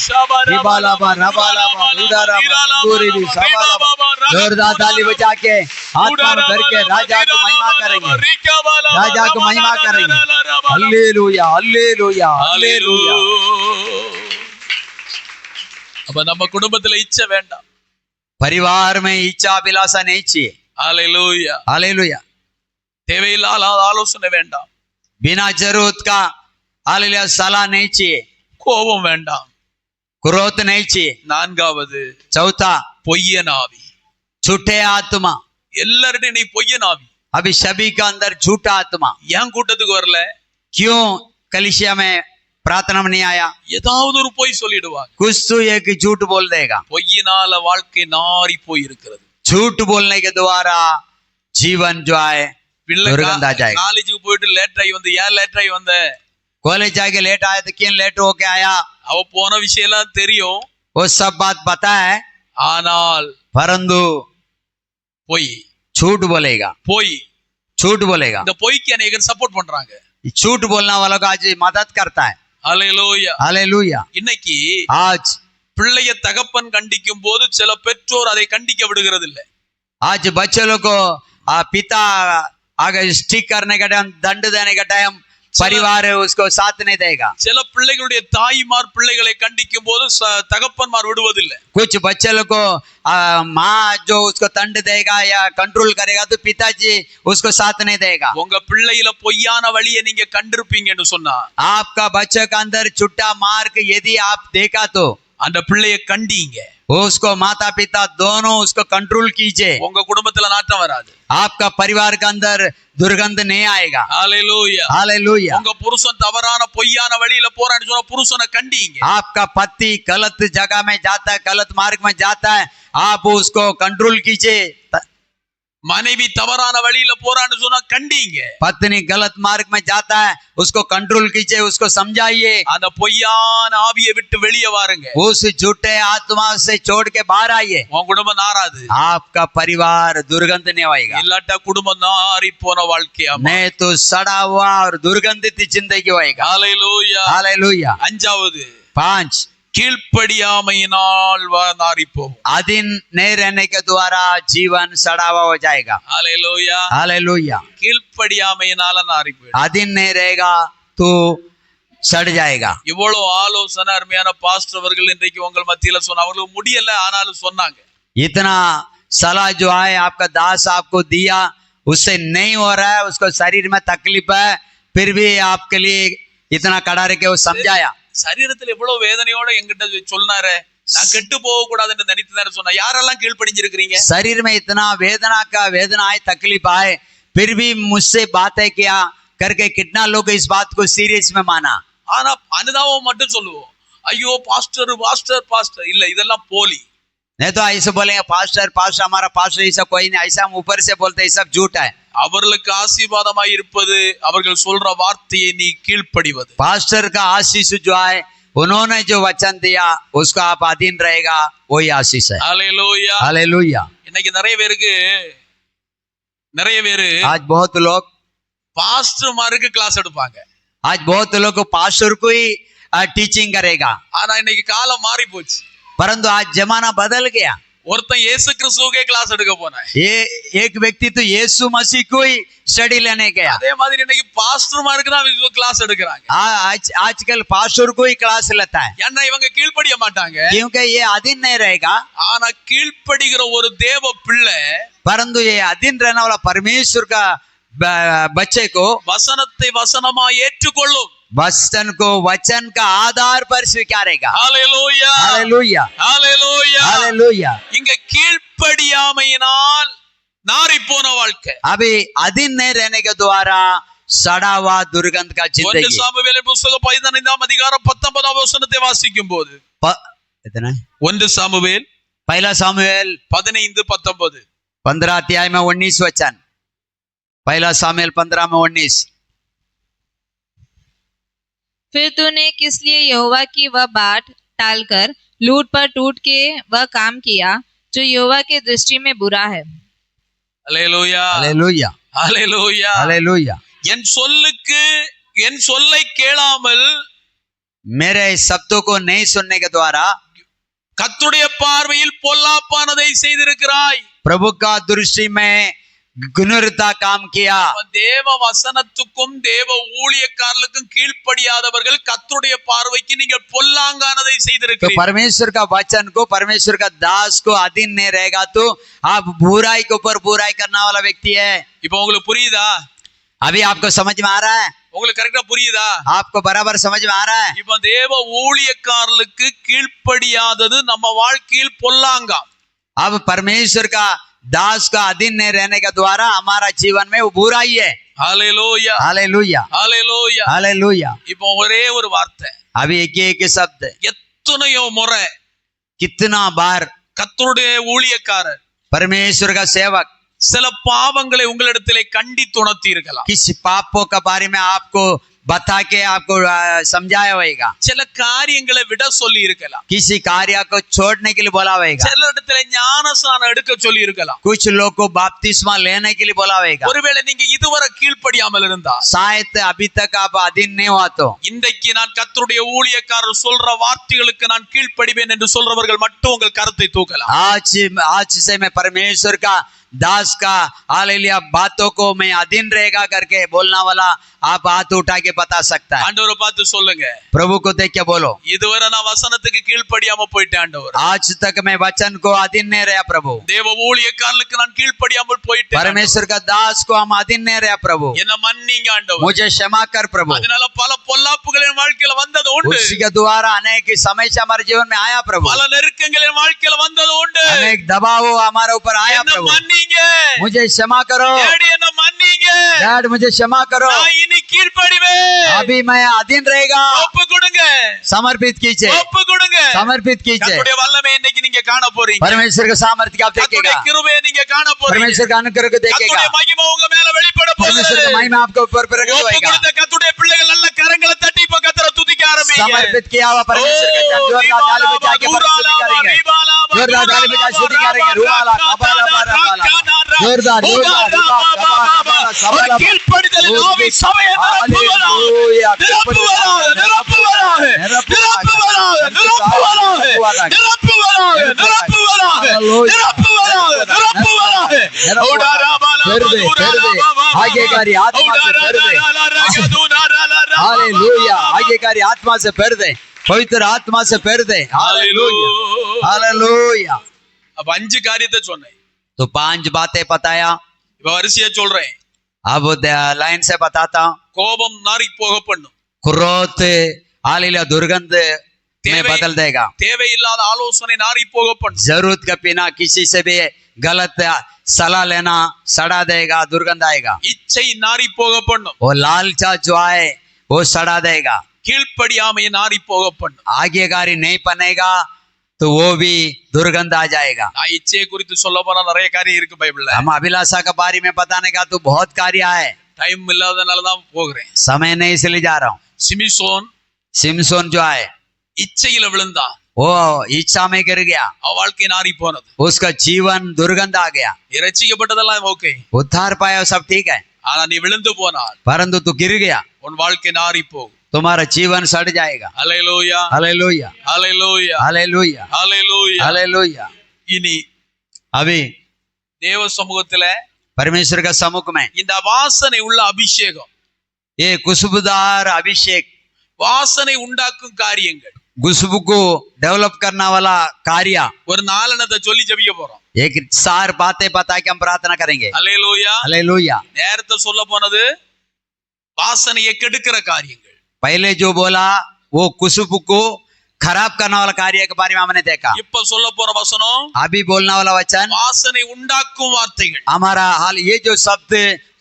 रिबालाबा रबालाबा उदाराबा दूरीबी सबालाबा, जोरदार ताली बजा के आत्मा में भर के राजा को महिमा करेंगे, राजा को महिमा करेंगे। Hallelujah, hallelujah, hallelujah. அப்ப நம்ம குடும்பத்துல இச்சை வேண்டாம். परिवार में इच्छा अभिलाषा नहीं चाहिए। ஹல்லேலூயா. हालेलुया। தேவையில்லாத ஆலோசனை வேண்டாம், बिना जरूरत का हालेलुया सलाह नहीं चाहिए, கோபம் வேண்டாம். क्रोध नहीं चाहिए। நான்காவது चौथा, பொய்யன் ஆவி. झूठे आत्मा। எல்லார்ட்டையும் நீ பொய்யன் ஆவி. अभी सभी का अंदर झूठा आत्मा। ஏன் கூட்டத்துக்கு வரல? क्यों कलिसिया में प्रार्थना में नहीं आया? ஏதாவது ஒரு பொய் சொல்லிடுவாங்க. कुछ तो एक झूठ बोल देगा। பொய்யினால வாழ்க்கை நாறி போயிருக்கிறது. झूठ बोलने के द्वारा जीवन जो है दुर्गंध आ जाएगा। காலேஜுக்கு போயிட்டு லேட் ஆகி வந்து, ஏன் லேட் ஆகி வந்த? कॉलेज जाके लेट आया तो क्यों लेट होके आया? அவ போன விஷயம் எல்லாம் தெரியும், वो सब बात पता है, ஆனால் परंतु பொய் झूठ बोलेगा, பொய். झूठ बोलेगा। இந்த பொய்க்கு அநேகர் சப்போர்ட் பண்றாங்க. झूठ बोलने वालों को आज मदद करता है। ஹல்லேலூயா. हालेलुया। இன்னைக்கு आज பிள்ளைய தகப்பன் கண்டிக்கும் போது சில பெற்றோர் அதை கண்டிக்க விடுகிறது இல்லை. आज बच्चे लोग को पिता आगे स्टिक करने का टाइम, दंड देने का टाइम परिवार है उसको साथ नहीं देगा। சில பிள்ளைகளுடைய தாய்மார் பிள்ளைகளை கண்டிக்கும் போது தகப்பன்மார் விடுவதில்லை. कुछ बच्चे लोग को माँ जो उसको दंड देगा या कंट्रोल करेगा तो पिताजी उसको साथ नहीं देगा। உங்க பிள்ளையில பொய்யான வழியை நீங்க கண்டிருப்பீங்கன்னு சொன்னா, आपका बच्चे का अंदर छुट्टा मार्ग यदि आप देखा तो அந்த பிள்ளைய கண்டீங்க, उसको माता पिता दोनों उसको कंट्रोल कीजिए, உங்க குடும்பத்துல நாட்டம் வராது. आपका परिवार के अंदर दुर्गंध नहीं आएगा। ஹல்லேலூயா. हालेलुया। உங்க புருஷன் தவறான பொய்யான வழியில போறான்னு சொன்னா புருஷனை கண்டீங்க. आपका पति गलत जगह में जाता है, गलत मार्ग में जाता है, आप उसको कंट्रोल कीजिए। மனைவி தவறான வழியில போறான்னு சொன்னா கண்டீங்க. पत्नी गलत मार्ग में जाता है उसको कंट्रोल कीजिए, उसको समझाइए, அந்த பொய்யான ஆவியை விட்டு வெளியே வாருங்க. उस झूठे आत्मा से छोड़ के बाहर आइए. உன் குடும்பம் நாராது, आपका परिवार दुर्गंध नहीं होएगा, இல்லாட்டா குடும்பம் நாரி போன வாழ்க்கையா. नहीं तो सड़ा हुआ और दुर्गंधित जिंदगी होएगा. ஹல்லேலூயா. हालेलुया. அஞ்சாவது, 5 கீழ்ப்படியாமையினால் நாரி போகும். अधीन नहीं रहने के द्वारा जीवन सड़ा हुआ हो जाएगा. ஹல்லேலூயா. हालेलुया. கீழ்ப்படியாமையினால நாரி போயிடும். अधीन नहीं रहेगा तो सड़ जाएगा. இவ்வளவு ஆலோசனை அருமையான பாஸ்டர் அவர்கள் இன்றைக்கு உங்கள் மத்தியில சொன்ன, அவங்களுக்கு முடியல ஆனாலும் சொன்னாங்க. इतना सलाह जो है आपका दास आपको दिया, उससे नहीं हो रहा है, उसको शरीर में तकलीफ है, फिर भी आपके लिए इतना कड़ा रह के वो समझाया. சரீரத்துல எவ்வளவு வேதனையோட எங்கிட்ட சொன்னாரு, நான் கெட்டு போக கூடாதுன்னு நினைத்து சொன்னா. யாரெல்லாம் கீழ்ப்படிஞ்சிருக்கிறீங்க? शरीर में इतना वेदना आए, तकलीफ आए, फिर भी मुझसे बातें किया करके कितना लोग इस बात को सीरियस में माना. ஆனா அனுதாபம் மட்டும் சொல்லுவோம், ஐயோ பாஸ்டர் பாஸ்டர் பாஸ்டர். இல்ல, இதெல்லாம் போலி. नहीं तो ऐसे बोलेंगे पास्टर पास्टर, हमारा पास्टर ऐसा कोई नहीं, ऐसा हम ऊपर से बोलते हैं, सब झूठ है. அவர்களுக்கு ஆசீர்வாதமாய் இருப்பது அவர்கள் சொல்ற வார்த்தையை நீ கீழ்ப்படிவது. पास्टर का आशीष जो है, उन्होंने जो वचन दिया उसका आप अधीन रहेगा, वही आशीष है. ஹல்லேலூயா. हालेलुया. இன்னைக்கு நிறைய பேரு आज बहुत लोग பாஸ்டர்மாருக்கு கிளாஸ் எடுப்பாங்க. आज बहुत लोग पास्टर को ही टीचिंग करेगा, ஆனா இன்னைக்கு காலம் மாறி போச்சு. परंतु आज जमाना बदल गया. ஒருத்தன் இயேசு கிறிஸ்துவுக்கே கிளாஸ் எடுக்க போனான். ये एक व्यक्ति तो यीशु मसीह को ही स्टडी लेने गया. அதே மாதிரி இன்னைக்கு பாஸ்டர்மாருக்கு தான் கிளாஸ் எடுக்கிறாங்க. आजकल पास्टर को ही क्लास लेता है, ஏன்னா இவங்க கீழ்ப்படிய மாட்டாங்க. क्योंकि ये अधीन नहीं रहेगा. ஆனா கீழ்ப்படிகிற ஒரு தேவ பிள்ளை, परंतु ये अधीन रहने वाला परमेश्वर का बच्चे को வசனத்தை வசனமா ஏற்றுக்கொள்ளும். वचन को वचन का आधार पर स्वीकारेगा. ஹல்லேலூயா. हालेलुया. ஹல்லேலூயா. हालेलुया. இங்க கீழ்ப்படியாமையினால் நாரி போன வாழ்க்கை. अभी अधीन नहीं रहने के द्वारा सड़ा हुआ दुर्गंध का 1 जिंदगी. சாமுவேல் புத்தகம் 15ஆம் அதிகாரம் 19ஆம் வசனத்தை வாசிக்கும் போது, इतना 1 சாமுவேல் पहला सामुएल 15:19, 15 अध्याय में 19 वचन. पहला सामुएल 15 में 19. फिर तूने किस लिए यहोवा की वह बाट टालकर लूट पर टूट के वह काम किया जो यहोवा के दृष्टि में बुरा है. ஹல்லேலூயா. हालेलुया. ஹல்லேலூயா. हालेलुया. என் சொல்லை கேளாமல் मेरे शब्दों को नहीं सुनने के द्वारा கர்த்தருடைய பார்வையில் பொல்லாப்பானதை செய்திருக்கிறாய். प्रभु का दृष्टि में गुणवत्ता काम किया. தேவ வசனத்துக்கும் தேவ ஊழியக்காரர்களுக்கும் கீழ்ப்படியாதவர்கள் கர்த்தருடைய பார்வைக்கு நீங்கள் பொல்லாங்கானதை तो செய்திருக்கிறீர்கள். परमेश्वर का वचन को, परमेश्वर का दास को अधीन नहीं रहेगा तो आप बुराई के ऊपर बुराई करने वाला व्यक्ति है. இப்போ உங்களுக்கு புரியுதா? अभी आपको समझ में आ रहा है? உங்களுக்கு கரெக்டா புரியுதா? आपको बराबर समझ में आ रहा है? இப்ப தேவ ஊழியக்காரர்களுக்கு கீழ்ப்படியாதது நம்ம வாழ்க்கையில் பொல்லாங்கா. अब परमेश्वर का दास का अधीन नहीं रहने के द्वारा हमारा जीवन में वो बुराई है. ஹல்லேலூயா. हालेलुया. ஹல்லேலூயா. हालेलुया. இப்போ ஒரே ஒரு வார்த்தை, अभी एक शब्द, எத்தனையோ முறை कितना बार கர்த்தருடைய ஊழியக்காரர், परमेश्वर का सेवक சில பாவங்களை உங்களிடத்திலே கண்டித்து உணர்த்தி இருக்கலாம். किस पापों के बारे में आपको बता के आपको समझाया होगा. சில காரியங்களை விட சொல்லி இருக்கலாம். किसी कार्य को छोड़ने के लिए बोला होगा. சில இடத்துல ஞானஸ்நானம் எடுக்க சொல்லி இருக்கலாம். कुछ लोग को बपतिस्मा लेने के लिए बोला होगा. ஒருவேளை நீங்க இதுவரை கீழ்ப்படியாமல் இருந்தா, शायद अभी तक आप अधीन नहीं हुआ तो இன்றைக்கு நான் கர்த்தருடைய ஊழியக்காரர் சொல்ற வார்த்தைகளுக்கு நான் கீழ்ப்படிவேன் என்று சொல்றவர்கள் மட்டும் உங்கள் கருத்தை தூக்கலாம். आज से मैं परमेश्वर का दास का हालेलुया बातों को मैं अधीन रहेगा करके बोलने वाला आप हाथ उठा के बता सकता है. ஆண்டவரை பார்த்து சொல்லுங்க, प्रभु को देख के बोलो, இதுவரை நான் வசனத்துக்கு கீழ்ப்படியாம போயிட்டேன் ஆண்டவர். आज तक मैं वचन को अधीन नहीं रहा प्रभु. தேவ ஊழியக்காரர்களுக்கு நான் கீழ்ப்படியாமல் போயிட்டேன். परमेश्वर का दास को हम अधीन नहीं रहा प्रभु. என்ன மன்னிங்க ஆண்டவர். मुझे क्षमा कर प्रभु. அதனால பல பொல்லாப்புகள் என் வாழ்க்கையில வந்தது உண்டு. उसी के द्वारा अनेक समस्या हमारे जीवन में आया प्रभु. பல நெருக்கங்கள் என் வாழ்க்கையில வந்தது உண்டு. अनेक दबाव हमारे ऊपर आया என்ன प्रभु. மன்னிங்க. मुझे क्षमा करो डैडी என்ன மன்னிங்க. डैड, मुझे क्षमा करो. நான் இனி கீழ்ப்படிவேன். अभी मैं अधीन रहेगा. ஒப்பு கொடுங்க. समर्पित कीजिए, ஒப்பு கொடுங்க. समर्पित कीजिए. கர்த்தருடைய வல்லமை இன்னைக்கு நீங்க நீங்க காண போறீங்க. परमेश्वर का सामर्थ्य आप கர்த்தருடைய देखेगा, கிருபையை நீங்க காண போறீங்க. परमेश्वर का अनुग्रह को देखेगा, கர்த்தருடைய மகிமை உங்க மேல வெளிப்பட परमेश्वर போகுது. का महिमा आपके ऊपर प्रकट ஒப்பு होएगा। கொடுத்த கர்த்தருடைய பிள்ளைகள் நல்ல கரங்களை தட்டி இப்ப கர்த்தரை துதிக்க ஆரம்பிங்க. समर्पित किया हुआ परमेश्वर का जन जोरदार ताली बजा के स्तुति करेंगे, जोरदार ताली बजा स्तुति करेंगे। रुआला कबाला बारा बाला, जोरदार जोरदार ஒரு கீழ்ப்படிதலின் ஆவி சபையை நிரப்புவதாக, நிரப்புவதாக, நிரப்புவதாக, நிரப்புவதாக, நிரப்புவதாக, நிரப்புவதாக, நிரப்புவதாக, நிரப்புவதாக, நிரப்புவதாக. आज्ञाकारी आत्मा से भर दे, हालेलुया, आज्ञाकारी आत्मा से भर दे, पवित्र आत्मा से भर दे, हालेलुया, हालेलुया। அப்ப 5 காரியத்தை சொன்னேன். तो 5 बातें बताया, இப்ப வரிசையா சொல்றேன். अब लाइन से बताता हूँ। கோபம் நாரி போக பண்ணும். क्रोध हालेलुया दुर्गंध में बदल देगा, தேவையில்லாத ஆலோசனை நாரி போக பண்ணும். जरूरत के बिना किसी से भी गलत सलाह लेना सड़ा देगा, दुर्गंध आएगा। இச்சை நாரி போக பண்ணும். वो लालचा जो आए वो सड़ा देगा। கீழ்ப்படியாமை நாரி போக பண்ணும். आज्ञाकारी नहीं बनेगा तो वो भी दुर्गंध आ जाएगा। நான் இச்சையை குறித்து சொல்ல போனா நிறைய காரியம் இருக்கு பைபிள்ல. हम अभिलाषा के बारे में बताने का तो बहुत कार्य है, டைம் இல்லாதனால தான் போகிறேன். समय नहीं इसलिए जा रहा हूँ। சிமிசோன் सिमसोन जो है இச்சையில விழுந்தான். वो इच्छा में गिर गया, அவ வாழ்க்கை நாரி போனது. उसका जीवन दुर्गंध आ गया। இரட்சிக்கப்பட்டதெல்லாம் ஓகே, उद्धार पाया सब ठीक है, ஆனா நீ விழுந்து போனால் परंतु तू गिर गया, உன் வாழ்க்கை நாரி போகும். तुम्हारा जीवन सड़ जाएगा। ஹல்லேலூயா, हालेलुया, ஹல்லேலூயா, हालेलुया, ஹல்லேலூயா. हालेलुया। இனி अभी தேவ சமூகத்துல परमेश्वर का सम्मुख में இந்த வாசனை உள்ள அபிஷேகம், ये खुशबूदार अभिषेक, வாசனை உண்டாக்கும் காரியங்கள், खुशबू को डेवलप करने वाला कार्य, ஒரு நாலனத்தை சொல்லி ஜெபிக்க போறோம். एक 4 बातें बता के हम प्रार्थना करेंगे। ஹல்லேலூயா. हालेलुया। நேரத்தை சொல்ல போனது வாசனையை கெடுக்கிற காரியங்கள். पहले जो बोला वो खुशबू को खराब करने वाला कार्य के बारे में हमने देखा। இப்ப சொல்ல போற வசனம் अभी बोलने वाला वचन வாசனை உண்டாக்கும் வார்த்தைகள். हमारा हाल, ये जो शब्द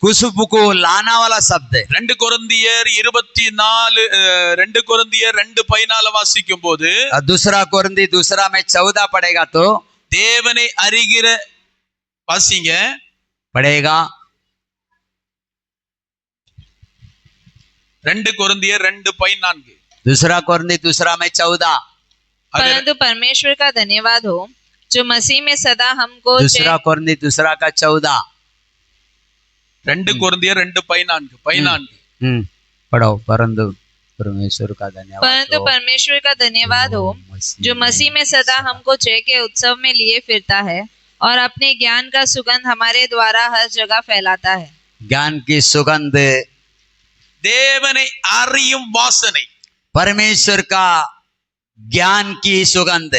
खुशबू को लाना वाला शब्द है। 2 கொரிந்தியர் 24 2 கொரிந்தியர் 2:14 வாசிக்கும் போது दूसरा कोरिन्थी दूसरा में 14 पड़ेगा तो தேவனை அறிகிற வாசிங்க पड़ेगा 2 கொரிந்தியர் 2:14. दूसरा कोरिन्थी दूसरा में 14, परंतु परमेश्वर का धन्यवाद हो जो मसीह में सदा हमको दूसरा कोरिन्थी दूसरा का 14। 2 கொரிந்தியர் 2:14. पढ़ो, परंतु परमेश्वर का धन्यवाद परंतु हो परमेश्वर का धन्यवाद हो जो मसीह में सदा हमको जय के उत्सव में लिए फिरता है और अपने ज्ञान का सुगंध हमारे द्वारा हर जगह फैलाता है। ज्ञान की सुगंध, தேவனை அறியும் வாசனை. परमेश्वर का ज्ञान की सुगंध,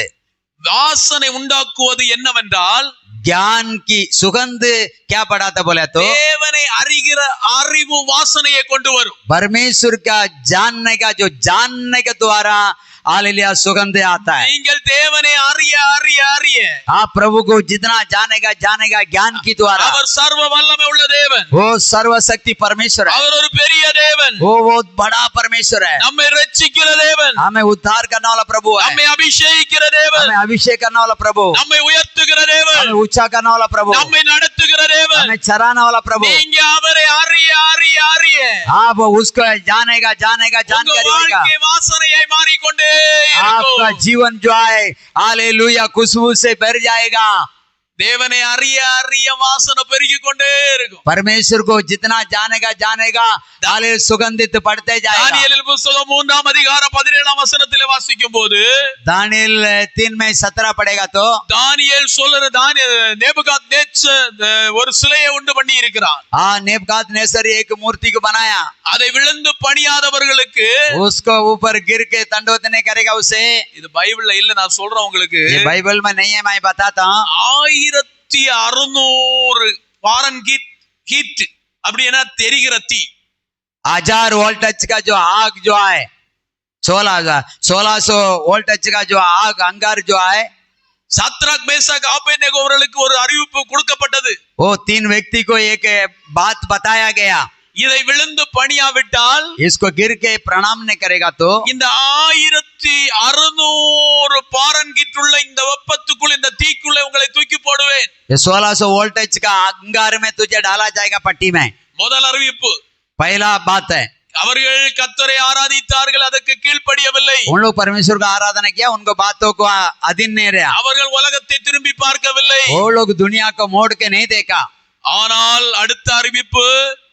வாசனை உண்டாக்குவது என்னவென்றால் ज्ञान की सुगंध क्या पढ़ा था बोले तो தேவனை அறிகிற அறிவு வாசனையை கொண்டு வரும். परमेश्वर का जानने का, जो जानने के द्वारा हालेलुया सुगंध आता है। நீங்கள் தேவனை அறிய அறிய அறிய आप प्रभु को जितना जानेगा जानेगा ज्ञान की द्वारा, அவர் சர்வ வல்லமை உள்ள தேவன், वो सर्वशक्ति परमेश्वर है, அவர் ஒரு பெரிய தேவன், वो बहुत बड़ा परमेश्वर है, நம்மை ரட்சிக்கிற தேவன், हमें उद्धार करने वाला प्रभु है, நம்மை அபிஷேகிக்கிற தேவன், हमें अभिषेक करने वाला प्रभु, நம்மை உயர்த்துகிற தேவன், हमें ऊंचा करने वाला प्रभु, நம்மை நடத்துகிற தேவன். हमें चराने वाला प्रभु। நீங்க அவரை அறிய அறிய அறிய आप उसको जानेगा जानेगा உங்க जानकारी होगा, வாழ்க்கை வாசனையை மாறிக்கொண்டே आपका இருக்கும். जीवन जो है हालेलुया खुशबू से भर जाएगा। தேவனை அறிய அறிய வாசனை பெருகிக் கொண்டே இருக்கும். परमेश्वर को जितना जानेगा जानेगा हालेलुया सुगंधित बढ़ते जाएगा। தானியேல் புத்தகம் 3 அதிகாரம் 17 வசனத்திலே வாசிக்கும் போது दानियेल 3 में 17 पड़ेगा तो தானியேல் சொல்ற நேபுகாத்நேச்சர் ஒரு சிலையை உண்டு பண்ணி இருக்கிறான். हाँ, नेबुकदनेस्सर एक मूर्ति को बनाया, அதை விழுந்து பணியாதவர்களுக்கு, उसको ऊपर गिर के दंडवत नहीं करेगा उसे। இது பைபிள்ல இல்ல, நான் சொல்றேன் உங்களுக்கு, ये बाइबल में नहीं है, मैं बताता हूँ। 1600 ஃபாரன்ஹீட் ஹீட் அப்படினா தெரிகிற தீ, 1000 वोल्टेज का जो आग जो है, 1600 वोल्टेज का जो आग अंगार जो है, சாத்ராக் மேஷாக் ஆபேத்நேகோ அவர்களுக்கு ஒரு அறிவிப்பு கொடுக்கப்பட்டது. वो 3 व्यक्ति को एक बात बताया गया। இதை விழுந்து பணியாவிட்டால் इसको गिर के प्रणाम नहीं करेगा तो இந்த 1600 பாரன்கிட் உள்ள இந்த வெப்பத்துக்குள் இந்த தீக்குள்ள உங்களை தூக்கி போடுவேன். ये 1600 वोल्टेज का अंगार में तुझे डाला जाएगा पट्टी में. முதல் அறிவிப்பு. पहला बात है அவர்கள் கர்த்தரை ஆராதித்தார்கள், அதற்கு கீழ்ப்படியவில்லை. उन लोग परमेश्वर का आराधना किया, उनको बातों को अधीन नहीं रहा. அவர்கள் உலகத்தை திரும்பி பார்க்கவில்லை. वो लोग दुनिया को मोड़ के नहीं देखा. ஆனால் அடுத்த அறிவிப்பு,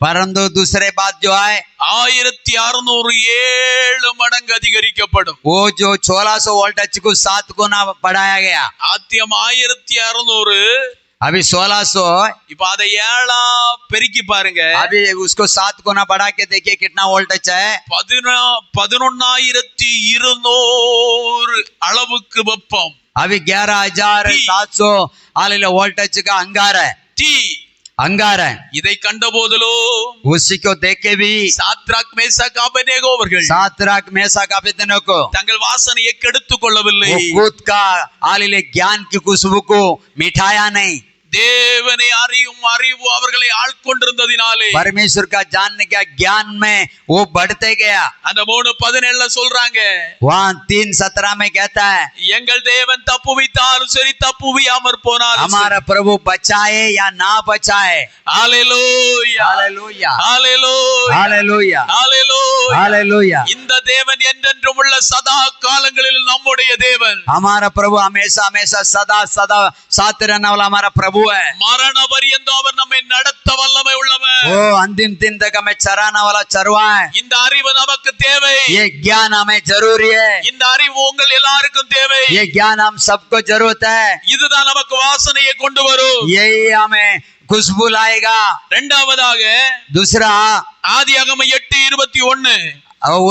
परंतु दूसरे बात जो है 1600 7 மடங்கு அதிகரிக்கப்படும். वो जो 1600 वोल्टेज को 7 गुना बढ़ाया गया. ஆத்தியம் 1600, अभी 1600, இப்ப அதை 7 பெருக்கி பாருங்க. अभी उसको 7 गुना बढ़ा के देखिए कितना वोल्टेज है. 11,200 அளவுக்கு வெப்பம். अभी 11,700 वोल्टेज का अंगार है. தீ अंगार है. இதை கண்ட போதிலோ उसी को देख के भी சாத்ராக் மேசாக் ஆபேத்நேகோ அவர்கள் सातराक मेसाक अबेदनगो को தங்கள் வாசனையை கெடுத்துக் கொள்ளவில்லை. वो खुद का आलिले ज्ञान की खुशबू को मिठाया नहीं. தேவனை அறியும் அறிவு அவர்களை ஆட்கொண்டிருந்ததினாலே परमेश्वर का जानने का ज्ञान में वो बढ़ते गया. அந்த 3:17 சொல்றாங்க, वहाँ 3:17 में कहता है எங்கள் தேவன் தப்புவித்தாலும் சரி தப்புவியாமற் போனாலும் हमारा प्रभु बचाए या ना बचाए. ஹalleluya हालेलुया ஹalleluya हालेलुया ஹalleluya. हालेलुया. இந்த தேவன் என்றென்றும் உள்ள சதா காலங்களில் நம்முடைய தேவன். हमारा प्रभु हमेशा हमेशा सदा सदा साथ रहने वाला हमारा प्रभु है. மரண பரியந்தம் அவர் நம்மை நடத்த வல்லமை உள்ளவர். वो अंतिम दिन तक हमें चराने वाला चरवा है. இந்த அறிவு நமக்கு தேவை. ये ज्ञान हमें जरूरी है. இந்த அறிவு உங்கள் எல்லாருக்கும் தேவை. ये ज्ञान हम सबको जरूरत है. இதுதான் நமக்கு வாசனையை கொண்டு வரும். यही हमें खुशबू लाएगा. இரண்டாவதாக दूसरा ஆதியாகமம் 8:21,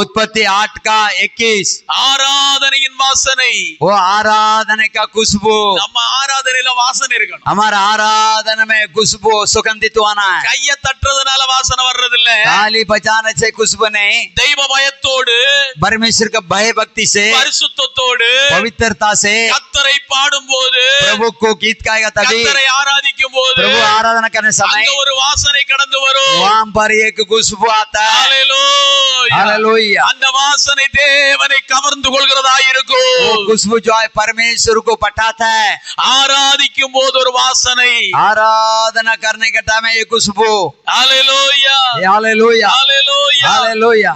उत्पत्ति 8:21, ஆராதனையின் வாசனை. वो आराधना का खुशबू. நம்ம ஆராதனையில வாசனை இருக்கணும். हमारा आराधना में खुशबू सुगंधित होना है. கைய தட்டுறதுனால வாசனை வர்றது இல்ல. ताली बजाने से खुशबू नहीं, தெய்வ பயத்தோடு परमेश्वर का भय भक्ति से பரிசுத்தத்தோடு पवित्रता से கர்த்தரை பாடும்போது, प्रभु को गीत गाएगा तभी, கர்த்தரை ஆராதிக்கும் போது प्रभु आराधना करने समय அங்க ஒரு வாசனை கடந்து வரும். वहां पर एक खुशबू आता है. ஹalleluya. हालेलुया. அந்த வாசனை தேவனை கவர்ந்து கொள்கிறதா वो இருக்கும். खुशबू जो है परमेश्वर को पटाता है. ஆராதிக்கும் போது ஒரு வாசனை. आराधना करने के टाइम ये खुशबू. ஹalleluya हालेलुया ஹalleluya. हालेलुया.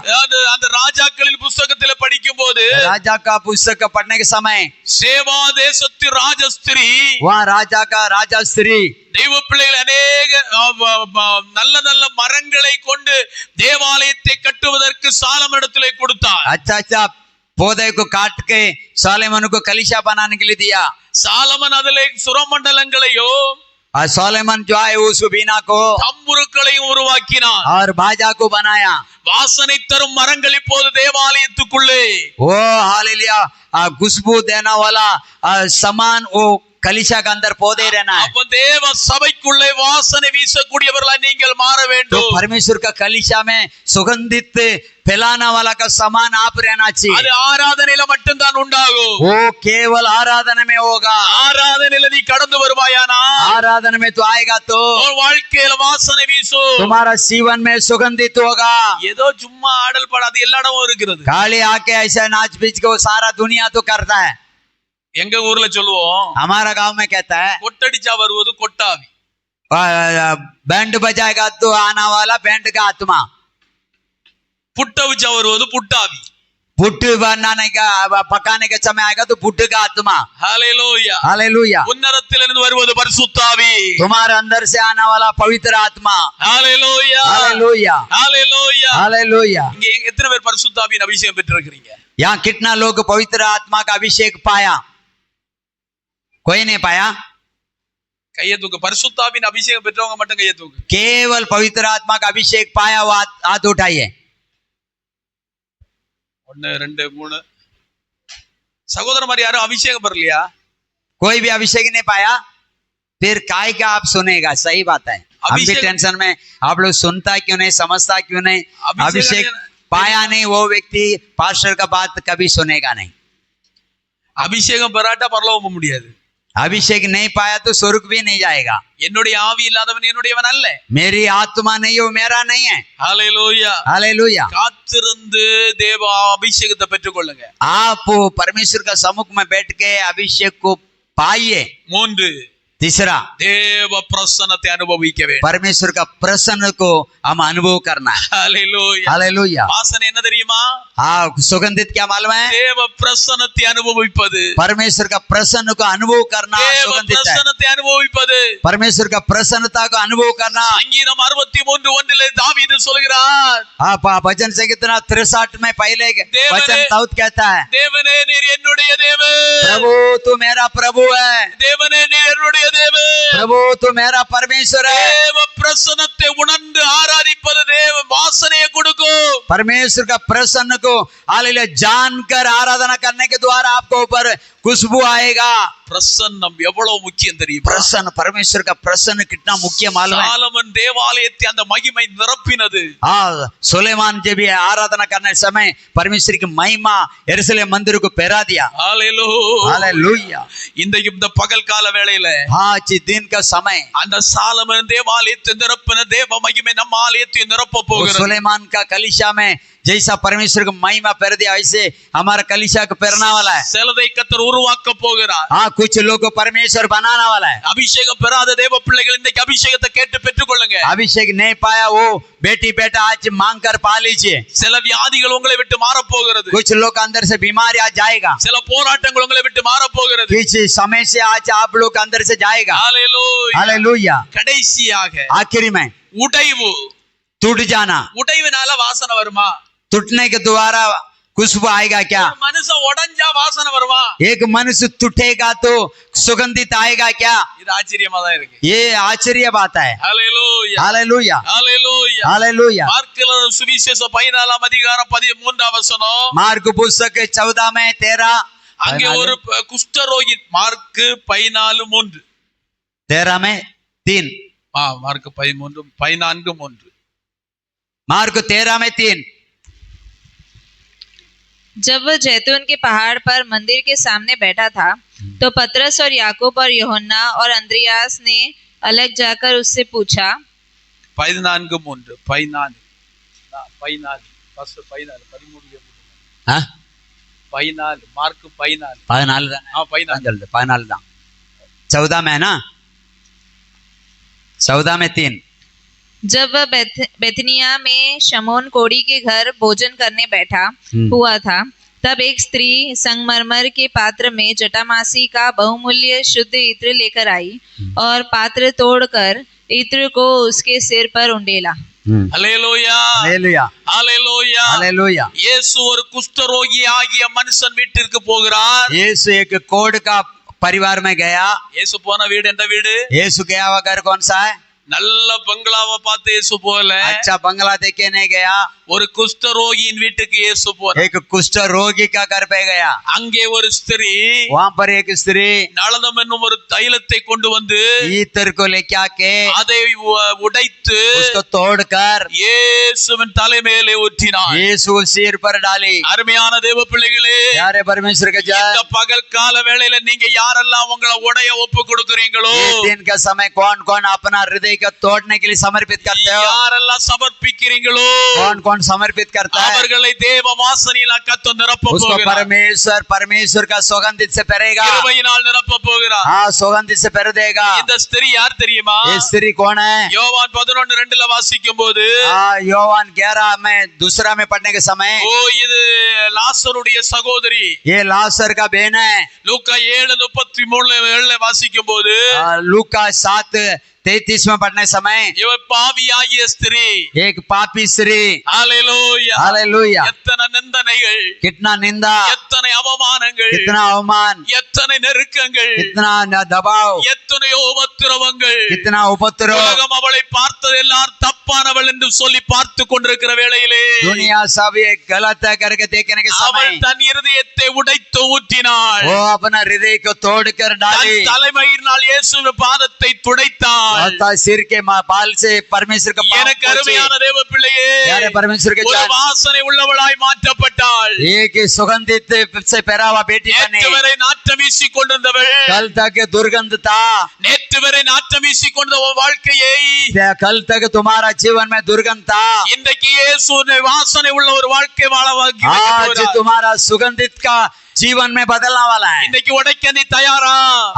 அந்த ராஜாக்களின் புத்தகத்துல படிக்கும்போது राजा का पुस्तक पढ़ने के समय சேவா தேசத்து ராஜஸ்திரீ वहाँ राजा का राजा स्त्री தெய்வ பிள்ளைகள் अनेक நல்ல நல்ல மரங்களை கொண்டு தேவாலயத்தை கட்டுவதற்கு சாலமனிடத்திலே கொடுத்தார். अच्छा अच्छा पौधे को काट के सोलेमन को कलीसिया बनाने के लिए दिया. சாலமன் அதிலே சுரமண்டலங்களையும் और सोलेमन जो है उस बीना को தம்புருக்களையும் உருவாக்கினார். और बाजा को बनाया. வாசனை தரும் மரங்கள் இப்போது தேவாலயத்துக்குள்ளே. वो हालेलुया खुशबू देने वाला सामान वो कलीसिया के अंदर पौधे रहना है. அப்ப தேவ சபைக்குள்ளே வாசனை வீசக்கூடியவர்களாய் நீங்கள் மாற तो வேண்டும். परमेश्वर का कलीसिया में सुगंधित फैलाने वाला का सामान आप रहना அது चाहिए. ஆராதனையில மட்டும்தான் உண்டாகும். वो केवल आराधना में होगा. ஆராதனையில நீ கடந்து வருவாயானா आराधना में तो आएगा तो உன் வாழ்க்கையில வாசனை வீசும். तुम्हारा जीवन में सुगंधित होगा. ஏதோ சும்மா ஆடல் பாடாது எல்லா இடமும் இருக்கிறது. खाली आके ऐसा नाच बीच को सारा दुनिया तो करता है. எங்க ஊர்ல சொல்லுவோம், हमारा गांव में कहता है கொட்டடிச்சா வருவது கொட்டாவி. बैंड बजाएगा तो आना वाला बैंड का आत्मा, புட்டவிச்சா வருவது புட்டாவி. पुट्टी बनाने का पकाने का समय आएगा तो पुट्टी का आत्मा. ஹalleluya. हालेलुया. உன்னதத்திலிருந்து வருவது பரிசுத்தாவி. तुम्हारे अंदर से आने वाला पवित्र आत्मा. ஹalleluya हालेलुया ஹalleluya. हालेलुया. இங்க எத்தனை பேர் பரிசுத்தாவியின் அபிஷேகம் பெற்றிருக்கிறீங்க? यहाँ कितना लोग पवित्र आत्मा का अभिषेक पाया? कोई नहीं पाया. கையை தூக்கு. பரிசுத்தாவின் அபிஷேகம் பெற்றவங்க மட்டும் கையை தூக்கு. केवल पवित्र आत्मा का अभिषेक पाया हुआ हाथ उठाइए. 1 2 3 சகோதரமார் யாரும் அபிஷேகம் பெறலையா? कोई भी अभिषेक नहीं पाया, फिर काय का आप सुनेगा? सही बात है. हम भी टेंशन में, आप लोग सुनता क्यों नहीं, समझता क्यों नहीं? अभिषेक पाया नहीं वो व्यक्ति पास्टर का बात कभी सुनेगा नहीं. அபிஷேகம் பெறாட்டா பரலோகம் போக முடியாது. अभिषेक नहीं पाया तो स्वर्ग भी नहीं जाएगा। என்னுடைய ஆவி இல்லாதவன் என்னுடையவன் அல்ல. मेरी आत्मा नहीं हो मेरा नहीं है। ஹalleluya. हालेलुया। காத்திருந்து தேவ அபிஷேகத்தை பெற்றுக்கொள்ளுங்க. आप परमेश्वर का सम्मुख में बैठ के अभिषेक को पाइए। 3 तीसरा, தேவ பிரசன்னத்தை அனுபவிக்க வேண்டும். परमेश्वर का प्रसन्न को हम अनुभव करना है। ஹalleluya. हालेलुया। வாசனை என்ன தெரியுமா? हाँ, सुगंधित क्या मालूम है? தேவ பிரசன்னத்தை அனுபவிப்பது. परमेश्वर का प्रसन्न को अनुभव करना தேவ सुगंधित है। பிரசன்னத்தை அனுபவிப்பது. परमेश्वर का प्रसन्नता को अनुभव करना। சங்கீதம் 63:1 தாவீது சொல்கிறார், आप भजन संगीत 63 में पहले देवने- वचन दाऊद कहता है, தேவனே நீர் என்னுடைய தேவன். प्रभु तू मेरा प्रभु है, தேவனே நீர் என்னுடைய தேவன். प्रभु तू मेरा परमेश्वर है। தேவ பிரசன்னத்தை உணர்ந்து ஆராதிப்பது தேவ வாசனையை கொடுக்கும். परमेश्वर का प्रसन्न को हालेलुया जानकर आराधना करने के द्वारा आपको ऊपर खुशबू आएगा। பிரசன்னம் எவ்வளவு முக்கியம் தெரியுமா? प्रसन्न, परमेश्वर का प्रसन्न कितना मुख्य मालूम है? சாலமன் தேவாலயத்தை அந்த மகிமை நிரப்பினது. हाँ, सुलेमान जब भी आराधना करने समय परमेश्वर की महिमा यरूशलेम मंदिर को पहरा दिया। ஹalleluya. हालेलुया। இன்றைக்கு இந்த பகல் கால வேளையில हाँ, जी दिन का समय அந்த சாலமன் தேவாலயத்தை நிரப்பின தேவ மகிமை நம்ம ஆலயத்தை நிரப்ப वो போகிறது. सुलेमान का कलीसिया में जैसा परमेश्वर को महिमा पहर दिया वैसे हमारा कलीसिया को पहरना वाला है। சிலதை கர்த்தர் உருவாக்க போகிறார். हाँ, कुछ लोग को परमेश्वर बनाना वाला है। அபிஷேகம் பெறாத தேவ பிள்ளைகள் இன்றைக்கு அபிஷேகத்தை கேட்டு பெற்றுக்கொள்ளுங்க. अभिषेक नहीं पाया वो बेटी बेटा आज मांग कर पा लीजिए। சில வியாதிகள் உங்களை விட்டு மாற போகிறது. कुछ लोग अंदर से बीमारी आ जाएगा। சில போராட்டங்கள் உங்களை விட்டு மாற போகிறது. कुछ समय से आज आप लोग अंदर से जाएगा। ஹalleluya. हालेलुया। கடைசியாக आखिरी में உடைவு. टूट जाना, உடைவினால வாசனை வருமா? टूटने के द्वारा खुशबू आएगा क्या? ஒரு மனுஷன் உடைஞ்சா வாசனை வருமா? एक मनुष्य टूटेगा तो सुगंधित आएगा क्या? இது ஆச்சரியமா தான் இருக்கு. ये आश्चर्य बात है। ஹalleluya. हालेलुया। ஹalleluya. हालेलुया। மார்க் சுவிசேஷம் 14 அதிகாரம் 13 வசனம். मार्क पुस्तक 14 में 13 அங்கே ஒரு குஷ்டரோகி. மார்க் 14:3. 13 में 3 மார்க் 14:3. मार्क 13 में 3। जब वह जैतून के पहाड़ पर मंदिर के सामने बैठा था तो पतरस और याकूब और यूहन्ना और अंद्रियास ने अलग जाकर उससे पूछा। 14:3. 14 ஃபர்ஸ்ட் 14 13 हाँ, 14 மார்க் 14. 14 தான்। 14. 14 தான்। 14 में है ना? 14 में 3। जब वह बेथनिया में शमौन कोड़ी के घर भोजन करने बैठा हुआ था तब एक स्त्री संगमरमर के पात्र में जटामासी का बहुमूल्य शुद्ध इत्र लेकर आई और पात्र तोड़कर इत्र को उसके सिर पर उंडेला। ஹalleluya. हालेलुया। ஹalleluya. हालेलुया। இயேசு ஒரு குஷ்டரோகி ஆகிய மனுஷன் வீட்டிற்கு போகிறார். यीशु एक कोढ़ का परिवार में गया। இயேசு போன வீடு எந்த வீடு? यीशु गया हुआ घर कौन सा है? நல்ல பங்களாவை பார்த்து இயேசு போகல. अच्छा बंगला देखे नहीं गया। ஒரு குஷ்டரோகியின் வீட்டுக்கு இயேசு போனார். एक कुष्ठ रोगी का घर पे गया। அங்கே ஒரு ஸ்திரீ वहाँ पर एक स्त्री நளதம் என்னும் ஒரு தைலத்தை கொண்டு வந்து इत्र को लेके आके அதை உடைத்து उसको तोड़कर இயேசுவின் தலைமையிலே ஊற்றினார். यीशु को सिर पर डाली। அருமையான தேவ பிள்ளைகளே, यारे परमेश्वर के जय। இந்த பகல் கால வேளையில நீங்க யாரெல்லாம் உங்களை உடைய ஒப்பு கொடுக்கிறீங்களோ, ये दिन का समय कौन कौन अपना हृदय को तोड़ने के लिए समर्पित करते हो? யாரெல்லாம் சமர்ப்பிக்கிறீங்களோ कौन कौन समर्पित करता है? அவர்களை தேவ வாசனையில கர்த்தர் நிரப்ப उसको போகிறார். परमेश्वर का सुगंधित से पहरेगा। கிருபையினால் நிரப்ப போகிறார். हाँ, सुगंधित से पहर देगा। இந்த ஸ்திரீ யார் தெரியுமா? ये स्त्री कौन है? யோவான் 11:2 வாசிக்கும் போது, हाँ, योवान 11 में दूसरा में पढ़ने के समय ஓ இது லாசருடைய சகோதரி. ये लासर का बहन है। லூக்கா 7:33 வாசிக்கும் போது, लूका 7:33 में पढ़ने समय இவ பாவியாகிய ஸ்திரீ. एक पापी स्त्री। ஹalleluya. हालेलुया। எத்தனை நிந்தனைகள், कितना निंदा, எத்தனை அவமானங்கள், कितना अवमान, எத்தனை நெருக்கங்கள், कितना दबाव, எத்தனையோ உபத்திரவங்கள். कितना उपद्रव। உலகம் அவளை பார்த்ததெல்லாம் தப்பானவள் என்று சொல்லி பார்த்து கொண்டிருக்கிற வேளையிலே दुनिया सब ये गलत है करके देखने के समय அவள் தன் இருதயத்தை உடைத்து ஊற்றினாள். वो अपना हृदय को तोड़कर डाली। தன் தலைமையினால் இயேசுவின் பாதத்தை துடைத்தாள். अर्थात सिर के बाल से परमेश्वर का पाप எனக்கு पोछे। அருமையான தேவ பிள்ளையே, प्यारे परमेश्वर के ஒரு जान, வாசனை உள்ளவளாய் மாற்றப்பட்டாள். एक सुगंधित से पहरा हुआ बेटी நேற்று बने। வரை நாற்றம் வீசிக் கொண்டிருந்தவள், कल तक दुर्गंध था, நேற்று வரை நாற்றம் வீசிக் கொண்ட உன் வாழ்க்கையை कल तक तुम्हारा जीवन में दुर्गंध था, இன்றைக்கு இயேசு உன்னை வாசனை உள்ள ஒரு வாழ்க்கை வாழ வைக்க आज போகிறார். तुम्हारा सुगंधित का जीवन में बदलने वाला है। இன்னைக்கு உடைக்க நீ தயாரா?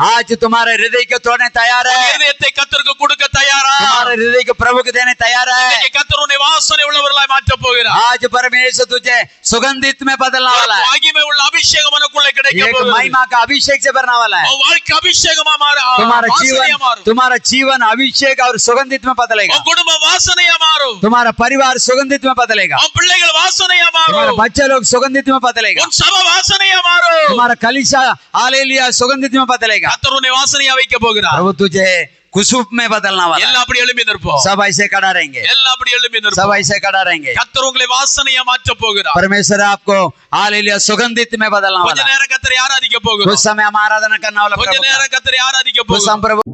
आज तुम्हारे हृदय को तोड़ने तैयार உன் है, இருதயத்தை கர்த்தருக்கு கொடுக்க தயாரா? तुम्हारे हृदय को प्रभु को देने तैयार है। இன்னைக்கு கர்த்தர் உன்னை வாசனை உள்ளவர்களாய் மாற்றப் போகிறார். आज परमेश्वर तुझे सुगंधित में बदलने वाला है, மகிமை உள்ள அபிஷேகம் உனக்குள்ளே கிடைக்க एक போகிறது. महिमा का अभिषेक से भरने वाला है। உன் வாழ்க்கை அபிஷேகமா तुम्हारा வாசனையா மாறும். तुम्हारा जीवन अभिषेक और सुगंधित में बदलेगा, உன் குடும்பம் வாசனையா மாறும். तुम्हारा परिवार सुगंधित में बदलेगा, உன் பிள்ளைகள் வாசனையா तुम्हारे மாறும். बच्चे लोग सुगंधित में बदलेगा, உன் சபை வாசனையா மாறும். तुम्हारा कलीसिया हालेलुया सुगंधित में बदलेगा। கர்த்தர் உன்னை வாசனையா வைக்க போகிறார். प्रभु तुझे खुशबू में बदलना वाला है। எல்லாம் அப்படி எழும்பி நிற்போம். सब ऐसे खड़ा रहेंगे, எல்லாம் அப்படி எழும்பி सब நிற்போம். ऐसे खड़ा रहेंगे। கர்த்தர் உங்களை வாசனையா மாற்றப் போகிறார். परमेश्वर आपको हालेलुया सुगंधित में बदलना கொஞ்ச वाला है। நேரம் கர்த்தரை ஆராதிக்க போகிறோம். कुछ समय हम आराधना करने वाला கொஞ்ச प्रभु का। நேரம் கர்த்தரை ஆராதிக்க कुछ हम போகிறோம். प्रभु